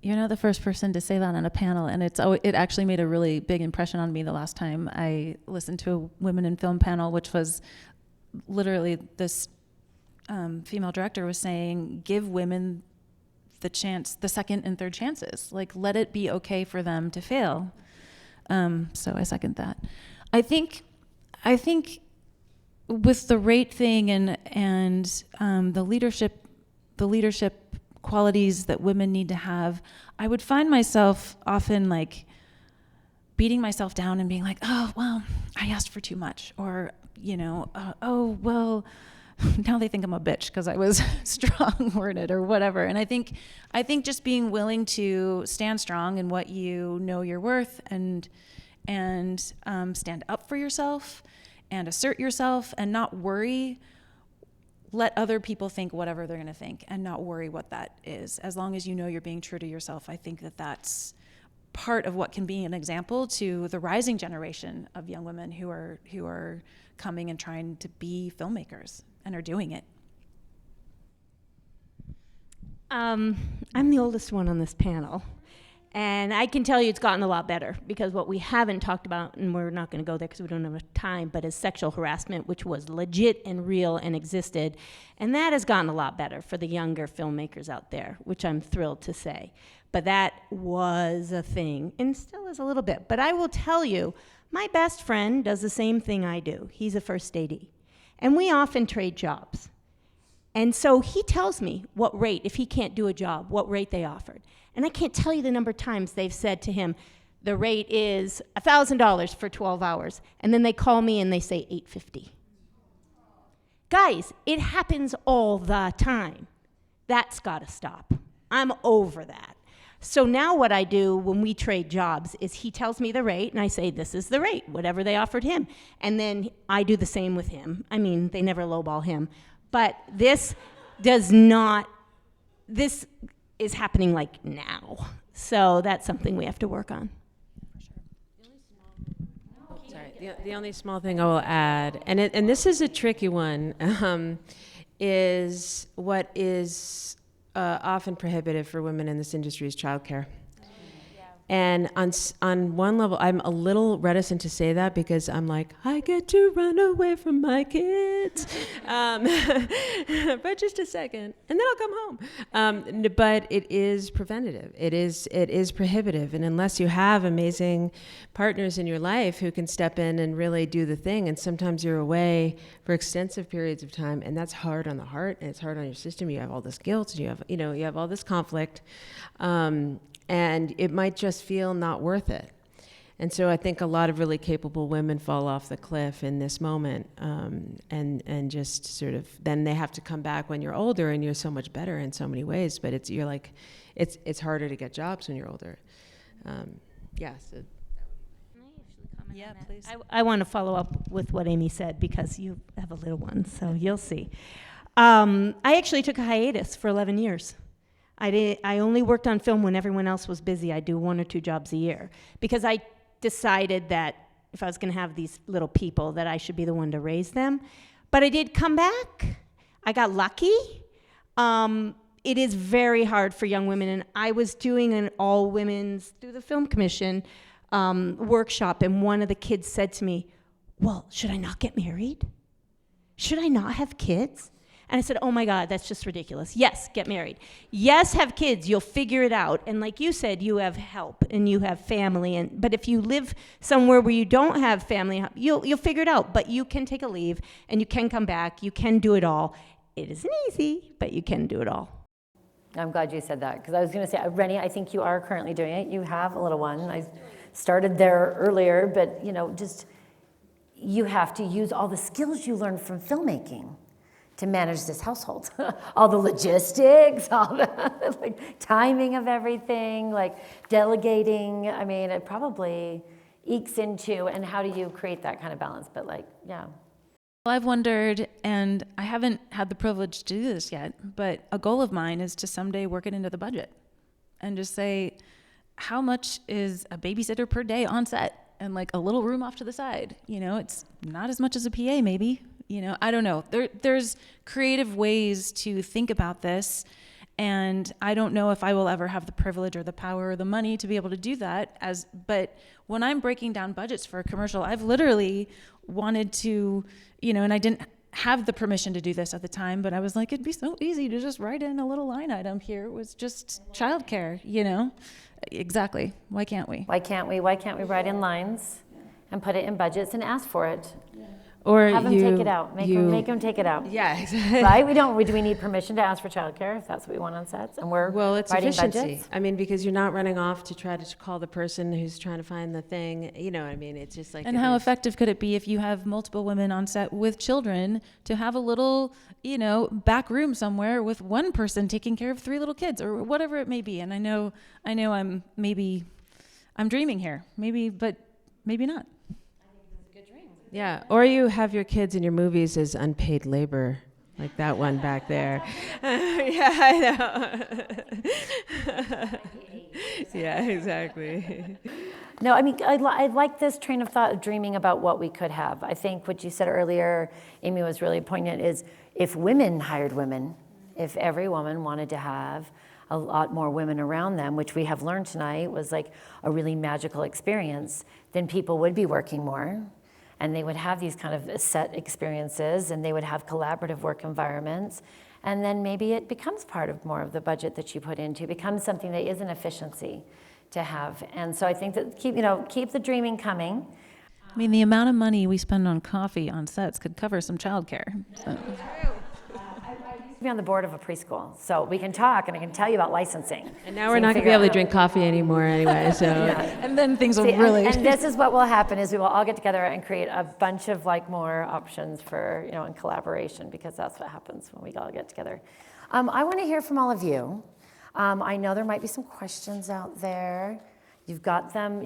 You're not the first person to say that on a panel, and it actually made a really big impression on me the last time I listened to a Women in Film panel, which was literally this female director was saying, give women the second and third chances. Like, let it be okay for them to fail. So I second that. I think with the rate thing and the leadership qualities that women need to have, I would find myself often like beating myself down and being like, oh, well, I asked for too much, or, oh, well, now they think I'm a bitch because I was strong-worded or whatever. And I think just being willing to stand strong in what you know you're worth and stand up for yourself and assert yourself and not worry. Let other people think whatever they're going to think and not worry what that is. As long as you know you're being true to yourself, I think that's part of what can be an example to the rising generation of young women who are coming and trying to be filmmakers and are doing it. I'm the oldest one on this panel, and I can tell you it's gotten a lot better, because what we haven't talked about, and we're not going to go there because we don't have enough time, but is sexual harassment, which was legit and real and existed, and that has gotten a lot better for the younger filmmakers out there, which I'm thrilled to say. But that was a thing, and still is a little bit. But I will tell you, my best friend does the same thing I do. He's a first AD, and we often trade jobs. And so he tells me what rate, if he can't do a job, what rate they offered. And I can't tell you the number of times they've said to him, the rate is $1,000 for 12 hours. And then they call me and they say $850. Guys, it happens all the time. That's got to stop. I'm over that. So now what I do when we trade jobs is he tells me the rate, and I say, this is the rate, whatever they offered him. And then I do the same with him. I mean, they never lowball him. But this is happening like now. So that's something we have to work on. The only small thing I will add, and this is a tricky one, is what is often prohibitive for women in this industry is childcare. And on one level, I'm a little reticent to say that because I'm like, I get to run away from my kids, but just a second, and then I'll come home. But it is preventative. It is prohibitive, and unless you have amazing partners in your life who can step in and really do the thing, and sometimes you're away for extensive periods of time, and that's hard on the heart, and it's hard on your system. You have all this guilt, and you have all this conflict. And it might just feel not worth it. And so I think a lot of really capable women fall off the cliff in this moment, and just sort of, then they have to come back when you're older and you're so much better in so many ways, but it's harder to get jobs when you're older. Yeah. Please. I want to follow up with what Amy said, because you have a little one, so you'll see. I actually took a hiatus for 11 years. I only worked on film when everyone else was busy. I do 1 or 2 jobs a year, because I decided that if I was going to have these little people, that I should be the one to raise them. But I did come back. I got lucky. It is very hard for young women, and I was doing an all-women's, through the Film Commission, workshop, and one of the kids said to me, well, should I not get married? Should I not have kids? And I said, oh my God, that's just ridiculous. Yes, get married. Yes, have kids. You'll figure it out. And like you said, you have help and you have family. But if you live somewhere where you don't have family, you'll figure it out. But you can take a leave and you can come back. You can do it all. It isn't easy, but you can do it all. I'm glad you said that, because I was going to say, Rennie, I think you are currently doing it. You have a little one. I started there earlier, but just you have to use all the skills you learned from filmmaking to manage this household. All the logistics, all the timing of everything, delegating. I mean, it probably ekes into, and how do you create that kind of balance? But yeah. Well, I've wondered, and I haven't had the privilege to do this yet, but a goal of mine is to someday work it into the budget and just say, how much is a babysitter per day on set? And a little room off to the side. It's not as much as a PA maybe. I don't know. There's creative ways to think about this, and I don't know if I will ever have the privilege or the power or the money to be able to do that. But when I'm breaking down budgets for a commercial, I've literally wanted to, and I didn't have the permission to do this at the time, but I was like, it'd be so easy to just write in a little line item here. It was just childcare, Exactly. Why can't we? Why can't we write in lines and put it in budgets and ask for it? Or have them take it out. Make them take it out. Yeah, exactly. Right? Do we need permission to ask for childcare if that's what we want on sets? And we're it's writing efficiency. budgets? I mean, because you're not running off to try to call the person who's trying to find the thing. It's just And how effective could it be if you have multiple women on set with children to have a little, back room somewhere with one person taking care of 3 little kids or whatever it may be? And I know I'm dreaming here, but maybe not. Yeah, or you have your kids in your movies as unpaid labor, like that one back there. Yeah, I know. Yeah, exactly. No, I mean, I like this train of thought of dreaming about what we could have. I think what you said earlier, Amy, was really poignant, is if women hired women, if every woman wanted to have a lot more women around them, which we have learned tonight was a really magical experience, then people would be working more. And they would have these kind of set experiences, and they would have collaborative work environments. And then maybe it becomes part of more of the budget that you put into, becomes something that is an efficiency to have. And so I think that keep the dreaming coming. I mean, the amount of money we spend on coffee on sets could cover some childcare. So. Be on the board of a preschool, so we can talk and I can tell you about licensing. And now we're not going to be able to drink coffee anymore anyway, so. Yeah. And then things will really. And this is what will happen is we will all get together and create a bunch of more options for, in collaboration, because that's what happens when we all get together. I want to hear from all of you. I know there might be some questions out there. You've got them,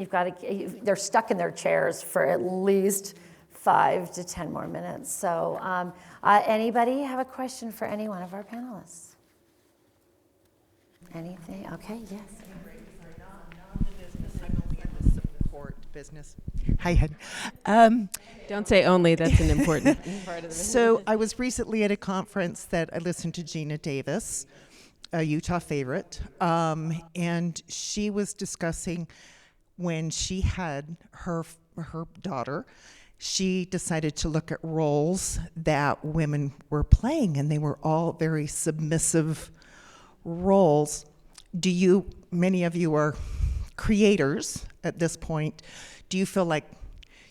they're stuck in their chairs for at least 5 to 10 more minutes. So anybody have a question for any one of our panelists? Anything? Okay, yes. Not the business. I'm only in the support business. Hi, Don't say only, that's an important part of the business. So I was recently at a conference that I listened to Gina Davis, a Utah favorite, and she was discussing when she had her daughter, she decided to look at roles that women were playing, and they were all very submissive roles. Many of you are creators at this point. Do you feel like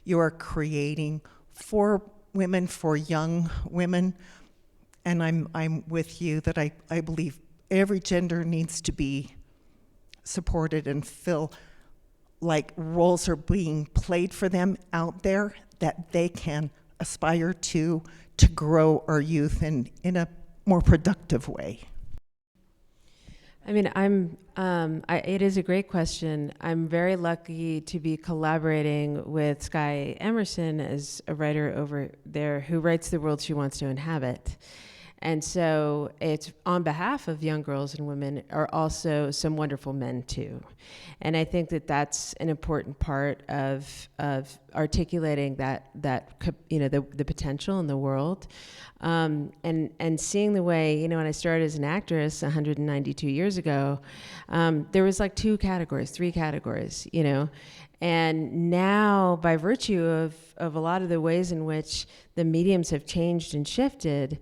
you are creating for women, for young women? And I'm with you that I believe every gender needs to be supported and feel like roles are being played for them out there that they can aspire to grow our youth in a more productive way. I mean, it is a great question. I'm very lucky to be collaborating with Sky Emerson as a writer over there who writes the world she wants to inhabit. And so it's on behalf of young girls and women, are also some wonderful men too. And I think that that's an important part of articulating that the potential in the world, and seeing the way, when I started as an actress 192 years ago, there was like 3 categories, and now, by virtue of a lot of the ways in which the mediums have changed and shifted,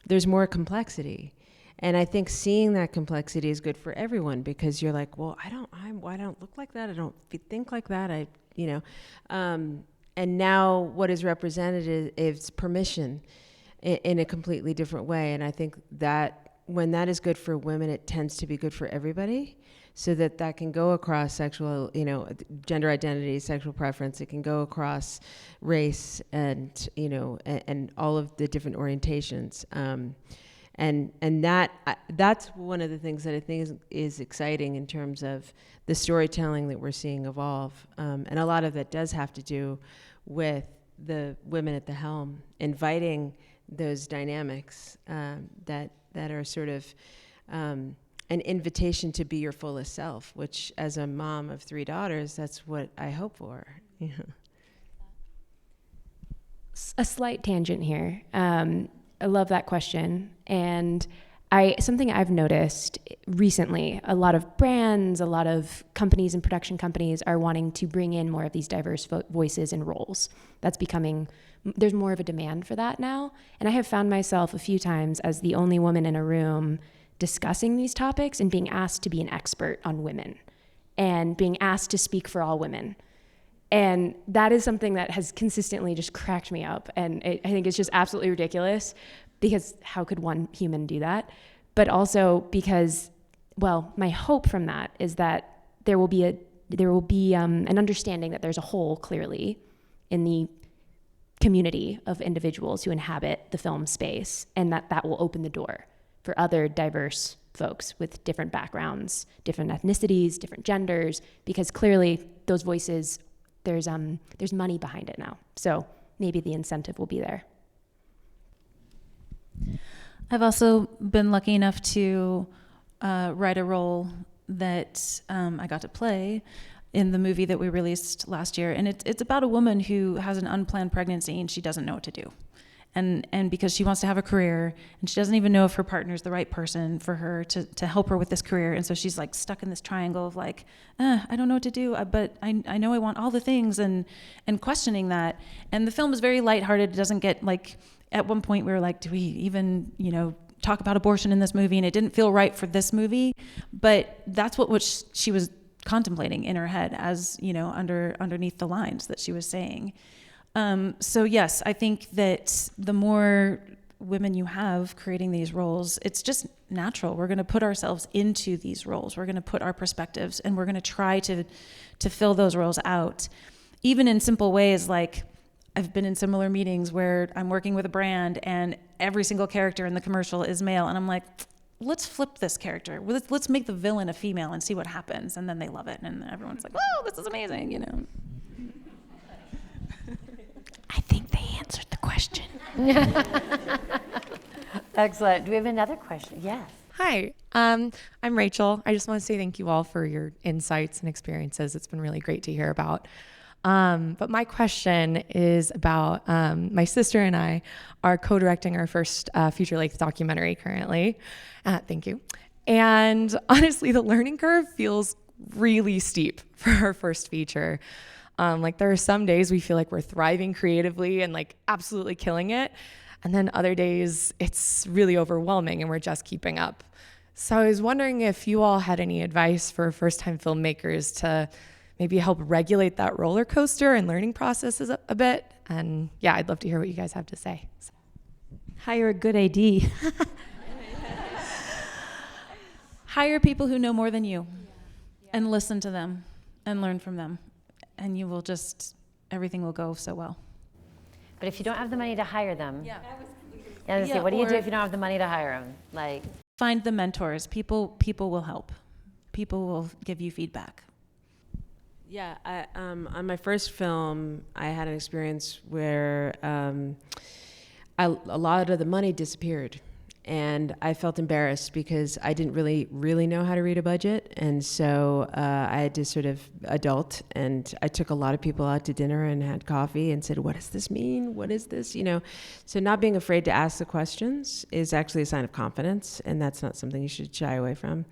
there's more complexity. And I think seeing that complexity is good for everyone, because you're like, well, I don't look like that. I don't think like that. And now what is represented is permission in a completely different way. And I think that when that is good for women, it tends to be good for everybody, so that can go across sexual, gender identity, sexual preference. It can go across race and all of the different orientations. And that's one of the things that I think is exciting in terms of the storytelling that we're seeing evolve. And a lot of that does have to do with the women at the helm, inviting those dynamics that are sort of an invitation to be your fullest self, which, as a mom of 3 daughters, that's what I hope for. A slight tangent here. I love that question. And something I've noticed recently, a lot of brands, a lot of companies and production companies are wanting to bring in more of these diverse voices and roles. There's more of a demand for that now. And I have found myself a few times as the only woman in a room discussing these topics and being asked to be an expert on women and being asked to speak for all women. And that is something that has consistently just cracked me up. And I think it's just absolutely ridiculous, because how could one human do that? But also because, my hope from that is that there will be an understanding that there's a hole, clearly, in the community of individuals who inhabit the film space, and that will open the door for other diverse folks with different backgrounds, different ethnicities, different genders, because clearly those voices, there's money behind it now. So maybe the incentive will be there. I've also been lucky enough to write a role that I got to play in the movie that we released last year. And it's about a woman who has an unplanned pregnancy and she doesn't know what to do. And because she wants to have a career, and she doesn't even know if her partner's the right person for her to help her with this career. And so she's like stuck in this triangle of like, I don't know what to do, but I know I want all the things, and questioning that. And the film is very lighthearted. It doesn't get like, at one point we were like, do we even, talk about abortion in this movie? And it didn't feel right for this movie, but that's what she was contemplating in her head as, underneath the lines that she was saying. So yes, I think that the more women you have creating these roles, it's just natural. We're going to put ourselves into these roles. We're going to put our perspectives, and we're going to try to fill those roles out, even in simple ways. Like, I've been in similar meetings where I'm working with a brand and every single character in the commercial is male, and I'm like, let's flip this character. Let's make the villain a female and see what happens. And then they love it, and everyone's like, "Whoa, this is amazing!" I think they answered the question. Excellent. Do we have another question? Yes. Hi, I'm Rachel. I just want to say thank you all for your insights and experiences. It's been really great to hear about. But my question is about my sister and I are co-directing our first feature-length documentary currently. Thank you. And honestly, the learning curve feels really steep for our first feature. There are some days we feel like we're thriving creatively and like absolutely killing it. And then other days it's really overwhelming and we're just keeping up. So I was wondering if you all had any advice for first-time filmmakers to maybe help regulate that roller coaster and learning processes a bit. And yeah, I'd love to hear what you guys have to say. Hire a good AD. Hire people who know more than you, and listen to them and learn from them. And you will everything will go so well. But if you don't have the money to hire them, what do you do if you don't have the money to hire them? Like, find the mentors. People will help. People will give you feedback. Yeah, on my first film, I had an experience where a lot of the money disappeared. And I felt embarrassed because I didn't really know how to read a budget. And so I had to sort of adult, and I took a lot of people out to dinner and had coffee and said, what does this mean? What is this? So not being afraid to ask the questions is actually a sign of confidence, and that's not something you should shy away from.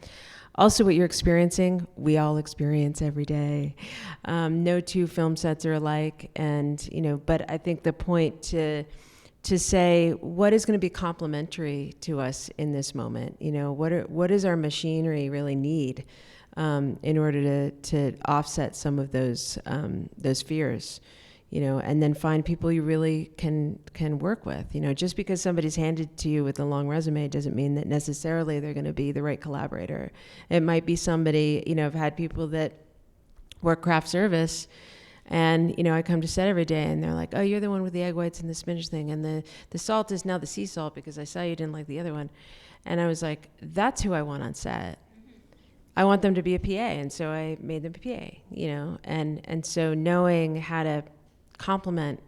Also, what you're experiencing, we all experience every day. No two film sets are alike, but I think the point to say what is going to be complementary to us in this moment. What does our machinery really need in order to offset some of those fears, and then find people you really can work with. Just because somebody's handed to you with a long resume doesn't mean that necessarily they're going to be the right collaborator. It might be somebody, I've had people that work craft service, and I come to set every day and they're like, oh, you're the one with the egg whites and the spinach thing, and the salt is now the sea salt because I saw you didn't like the other one. And I was like, that's who I want on set. I want them to be a PA, and so I made them a PA, and so knowing how to complement,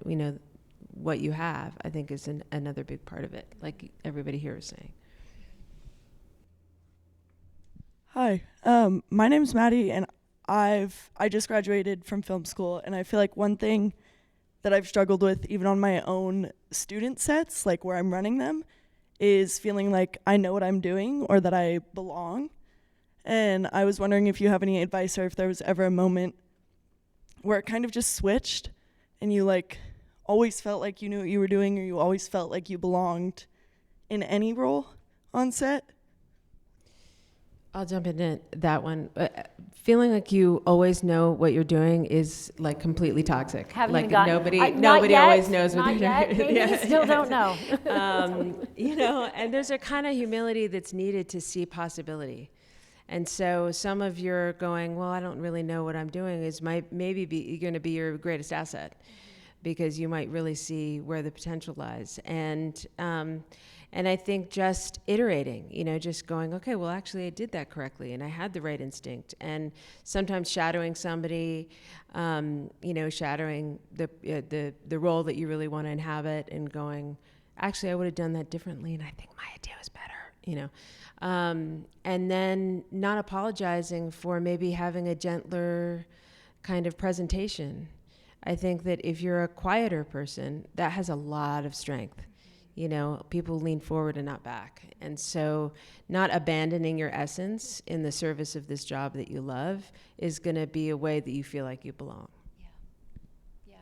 what you have, I think is another big part of it, like everybody here is saying. Hi, my name's Maddie, and I just graduated from film school, and I feel like one thing that I've struggled with, even on my own student sets, like where I'm running them, is feeling like I know what I'm doing or that I belong. And I was wondering if you have any advice, or if there was ever a moment where it kind of just switched and you like always felt like you knew what you were doing, or you always felt like you belonged in any role on set. I'll jump into that one. Feeling like you always know what you're doing is like completely toxic. Haven't like even nobody always knows what not they're yet. doing. Maybe you still don't know. And there's a kind of humility that's needed to see possibility. And so some of your going, well, I don't really know what I'm doing, is maybe going to be your greatest asset, because you might really see where the potential lies. And I think just iterating, just going, okay, well, actually I did that correctly and I had the right instinct. And sometimes shadowing somebody, shadowing the role that you really want to inhabit, and going, actually I would have done that differently, and I think my idea was better, and then not apologizing for maybe having a gentler kind of presentation. I think that if you're a quieter person, that has a lot of strength. People lean forward and not back. And so not abandoning your essence in the service of this job that you love is going to be a way that you feel like you belong. Yeah.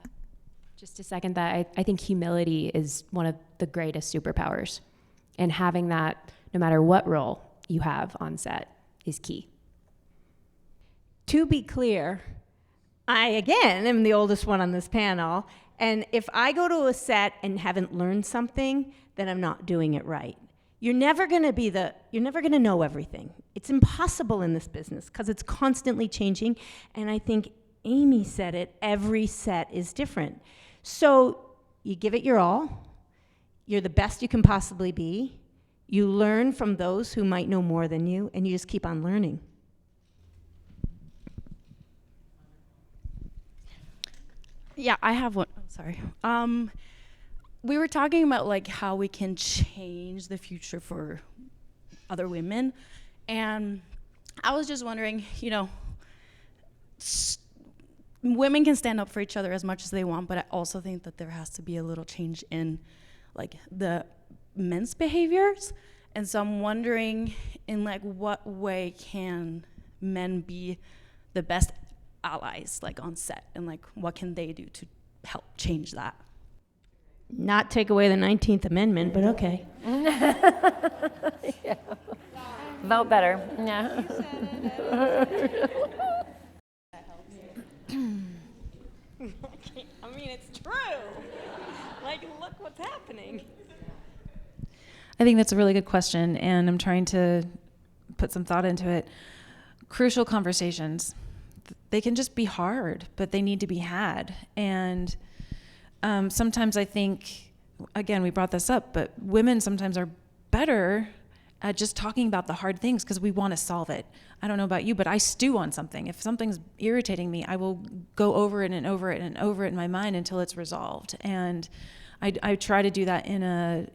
Just to second that, I think humility is one of the greatest superpowers. And having that, no matter what role you have on set, is key. To be clear, I, again, am the oldest one on this panel. And if I go to a set and haven't learned something, then I'm not doing it right. You're never going to know everything. It's impossible in this business because it's constantly changing. And I think Amy said it, every set is different. So you give it your all. You're the best you can possibly be. You learn from those who might know more than you, and you just keep on learning. Yeah, I have one. Oh, sorry. We were talking about like how we can change the future for other women, and I was just wondering, women can stand up for each other as much as they want, but I also think that there has to be a little change in like the men's behaviors. And so I'm wondering, in like what way can men be the best allies like on set, and like what can they do to help change that? Not take away the 19th Amendment, but okay. Yeah. Vote better. Yeah. I mean, it's true. Like, look what's happening. I think that's a really good question, and I'm trying to put some thought into it. Crucial conversations, they can just be hard, but they need to be had. And sometimes I think, again, we brought this up, but women sometimes are better at just talking about the hard things because we want to solve it. I don't know about you, but I stew on something. If something's irritating me, I will go over it and over it and over it in my mind until it's resolved. And I try to do that in a,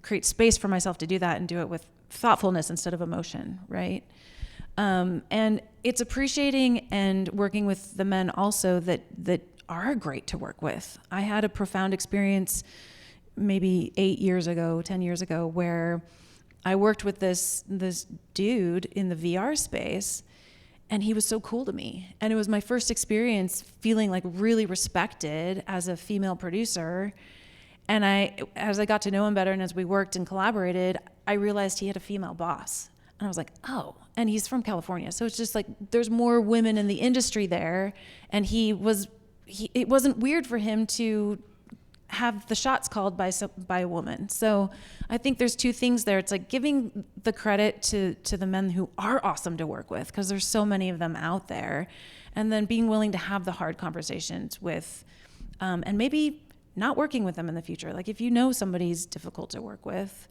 create space for myself to do that and do it with thoughtfulness instead of emotion, right? And it's appreciating and working with the men also that are great to work with. I had a profound experience maybe 10 years ago, where I worked with this dude in the VR space, and he was so cool to me. And it was my first experience feeling like really respected as a female producer. And as I got to know him better and as we worked and collaborated, I realized he had a female boss. And I was like, oh, and he's from California. So it's just like, there's more women in the industry there. And it wasn't weird for him to have the shots called by a woman. So I think there's two things there. It's like giving the credit to the men who are awesome to work with, because there's so many of them out there, and then being willing to have the hard conversations with, and maybe not working with them in the future. Like if you know somebody's difficult to work with,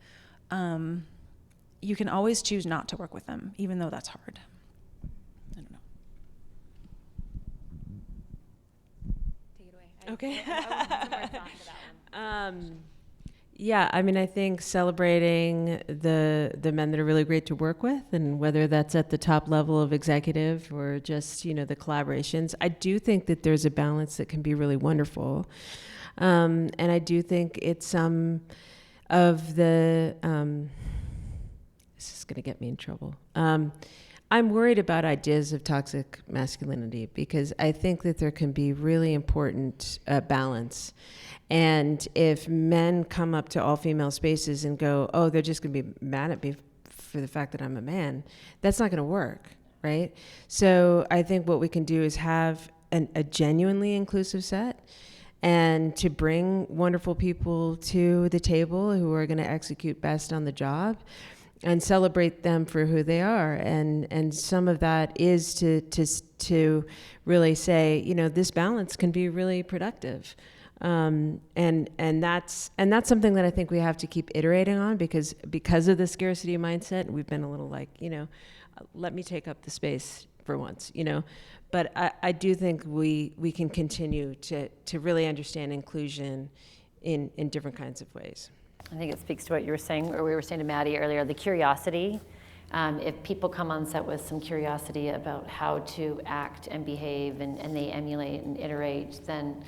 you can always choose not to work with them, even though that's hard. I don't know. Take it away. Okay. Yeah, I mean, I think celebrating the men that are really great to work with, and whether that's at the top level of executive or just, the collaborations, I do think that there's a balance that can be really wonderful. And I do think it's some of the, this is going to get me in trouble. I'm worried about ideas of toxic masculinity, because I think that there can be really important balance. And if men come up to all female spaces and go, oh, they're just going to be mad at me for the fact that I'm a man, that's not going to work, right? So I think what we can do is have a genuinely inclusive set, and to bring wonderful people to the table who are going to execute best on the job, and celebrate them for who they are. And some of that is to really say, this balance can be really productive. And that's something that I think we have to keep iterating on, because of the scarcity mindset, we've been a little like, let me take up the space for once, But I do think we can continue to really understand inclusion in different kinds of ways. I think it speaks to what you were saying, or we were saying to Maddie earlier, the curiosity. If people come on set with some curiosity about how to act and behave, and they emulate and iterate, then,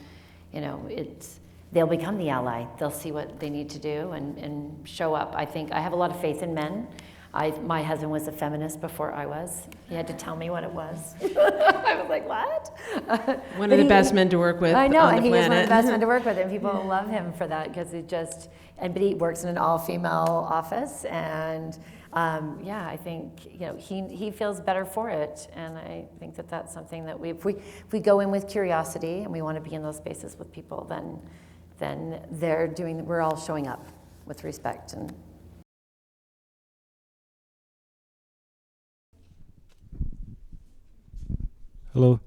they'll become the ally. They'll see what they need to do and show up. I think I have a lot of faith in men. My husband was a feminist before I was. He had to tell me what it was. I was like, what? One of the best men to work with on the planet. I know, and he is one of the best men to work with, and people love him for that, because but he works in an all-female office, and I think he feels better for it, and I think that's something that if we go in with curiosity and we want to be in those spaces with people, then we're all showing up with respect. And hello.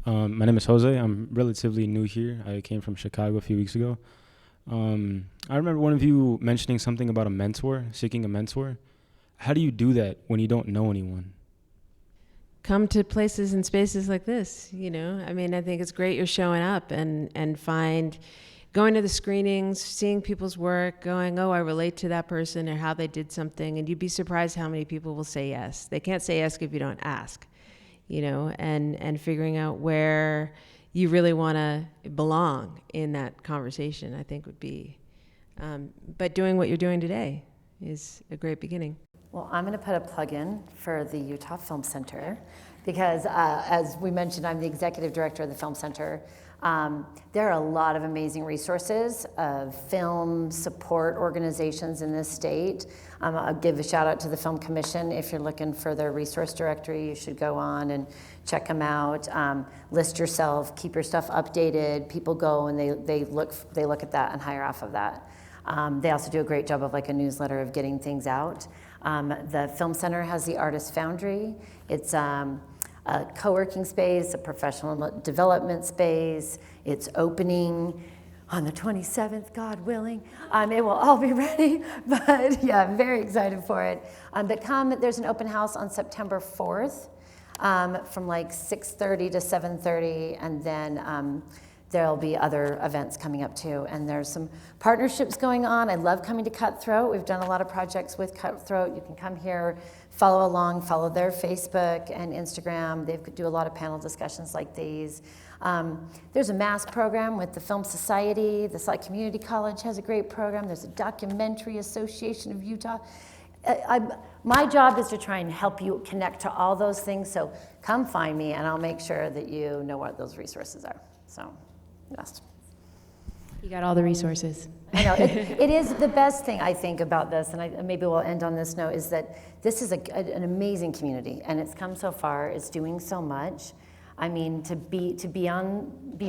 My name is Jose. I'm relatively new here. I came from Chicago a few weeks ago. I remember one of you mentioning something about seeking a mentor. How do you do that when you don't know anyone? Come to places and spaces like this, I mean, I think it's great you're showing up and going to the screenings, seeing people's work, going, oh, I relate to that person or how they did something, and you'd be surprised how many people will say yes. They can't say yes if you don't ask, and figuring out where you really want to belong in that conversation, I think would be, but doing what you're doing today is a great beginning. Well, I'm going to put a plug in for the Utah Film Center, because as we mentioned, I'm the executive director of the Film Center. There are a lot of amazing resources of film support organizations in this state. I'll give a shout out to the Film Commission. If you're looking for their resource directory, you should go on and check them out. List yourself, keep your stuff updated. People go and they look at that and hire off of that. They also do a great job of like a newsletter of getting things out. The Film Center has the Artist Foundry. It's a co-working space, a professional development space. It's opening on the 27th, God willing. It will all be ready, but yeah, I'm very excited for it. But there's an open house on September 4th from like 6:30 to 7:30, and then there'll be other events coming up too. And there's some partnerships going on. I love coming to Cutthroat. We've done a lot of projects with Cutthroat. You can come here, follow along, follow their Facebook and Instagram. They do a lot of panel discussions like these. There's a mass program with the Film Society. The Salt Lake Community College has a great program. There's a Documentary Association of Utah. My job is to try and help you connect to all those things. So come find me, and I'll make sure that you know what those resources are. So, yes. You got all the resources. I know. It is the best thing, I think, about this, and maybe we'll end on this note, is that this is an amazing community, and it's come so far. It's doing so much. I mean, to be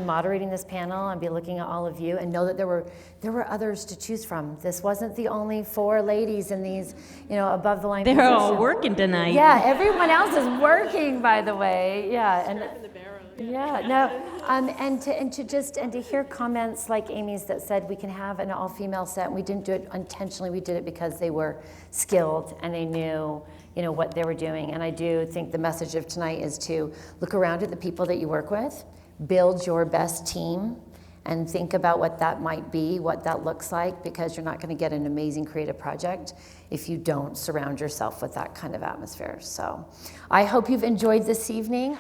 moderating this panel and be looking at all of you and know that there were others to choose from. This wasn't the only 4 ladies in these, above the line They're positions. all working tonight. Yeah, everyone else is working, by the way. Yeah, and yeah, no, and to hear comments like Amy's that said we can have an all-female set, and we didn't do it intentionally. We did it because they were skilled and they knew what they were doing. And I do think the message of tonight is to look around at the people that you work with, build your best team, and think about what that might be, what that looks like, because you're not going to get an amazing creative project if you don't surround yourself with that kind of atmosphere. So I hope you've enjoyed this evening.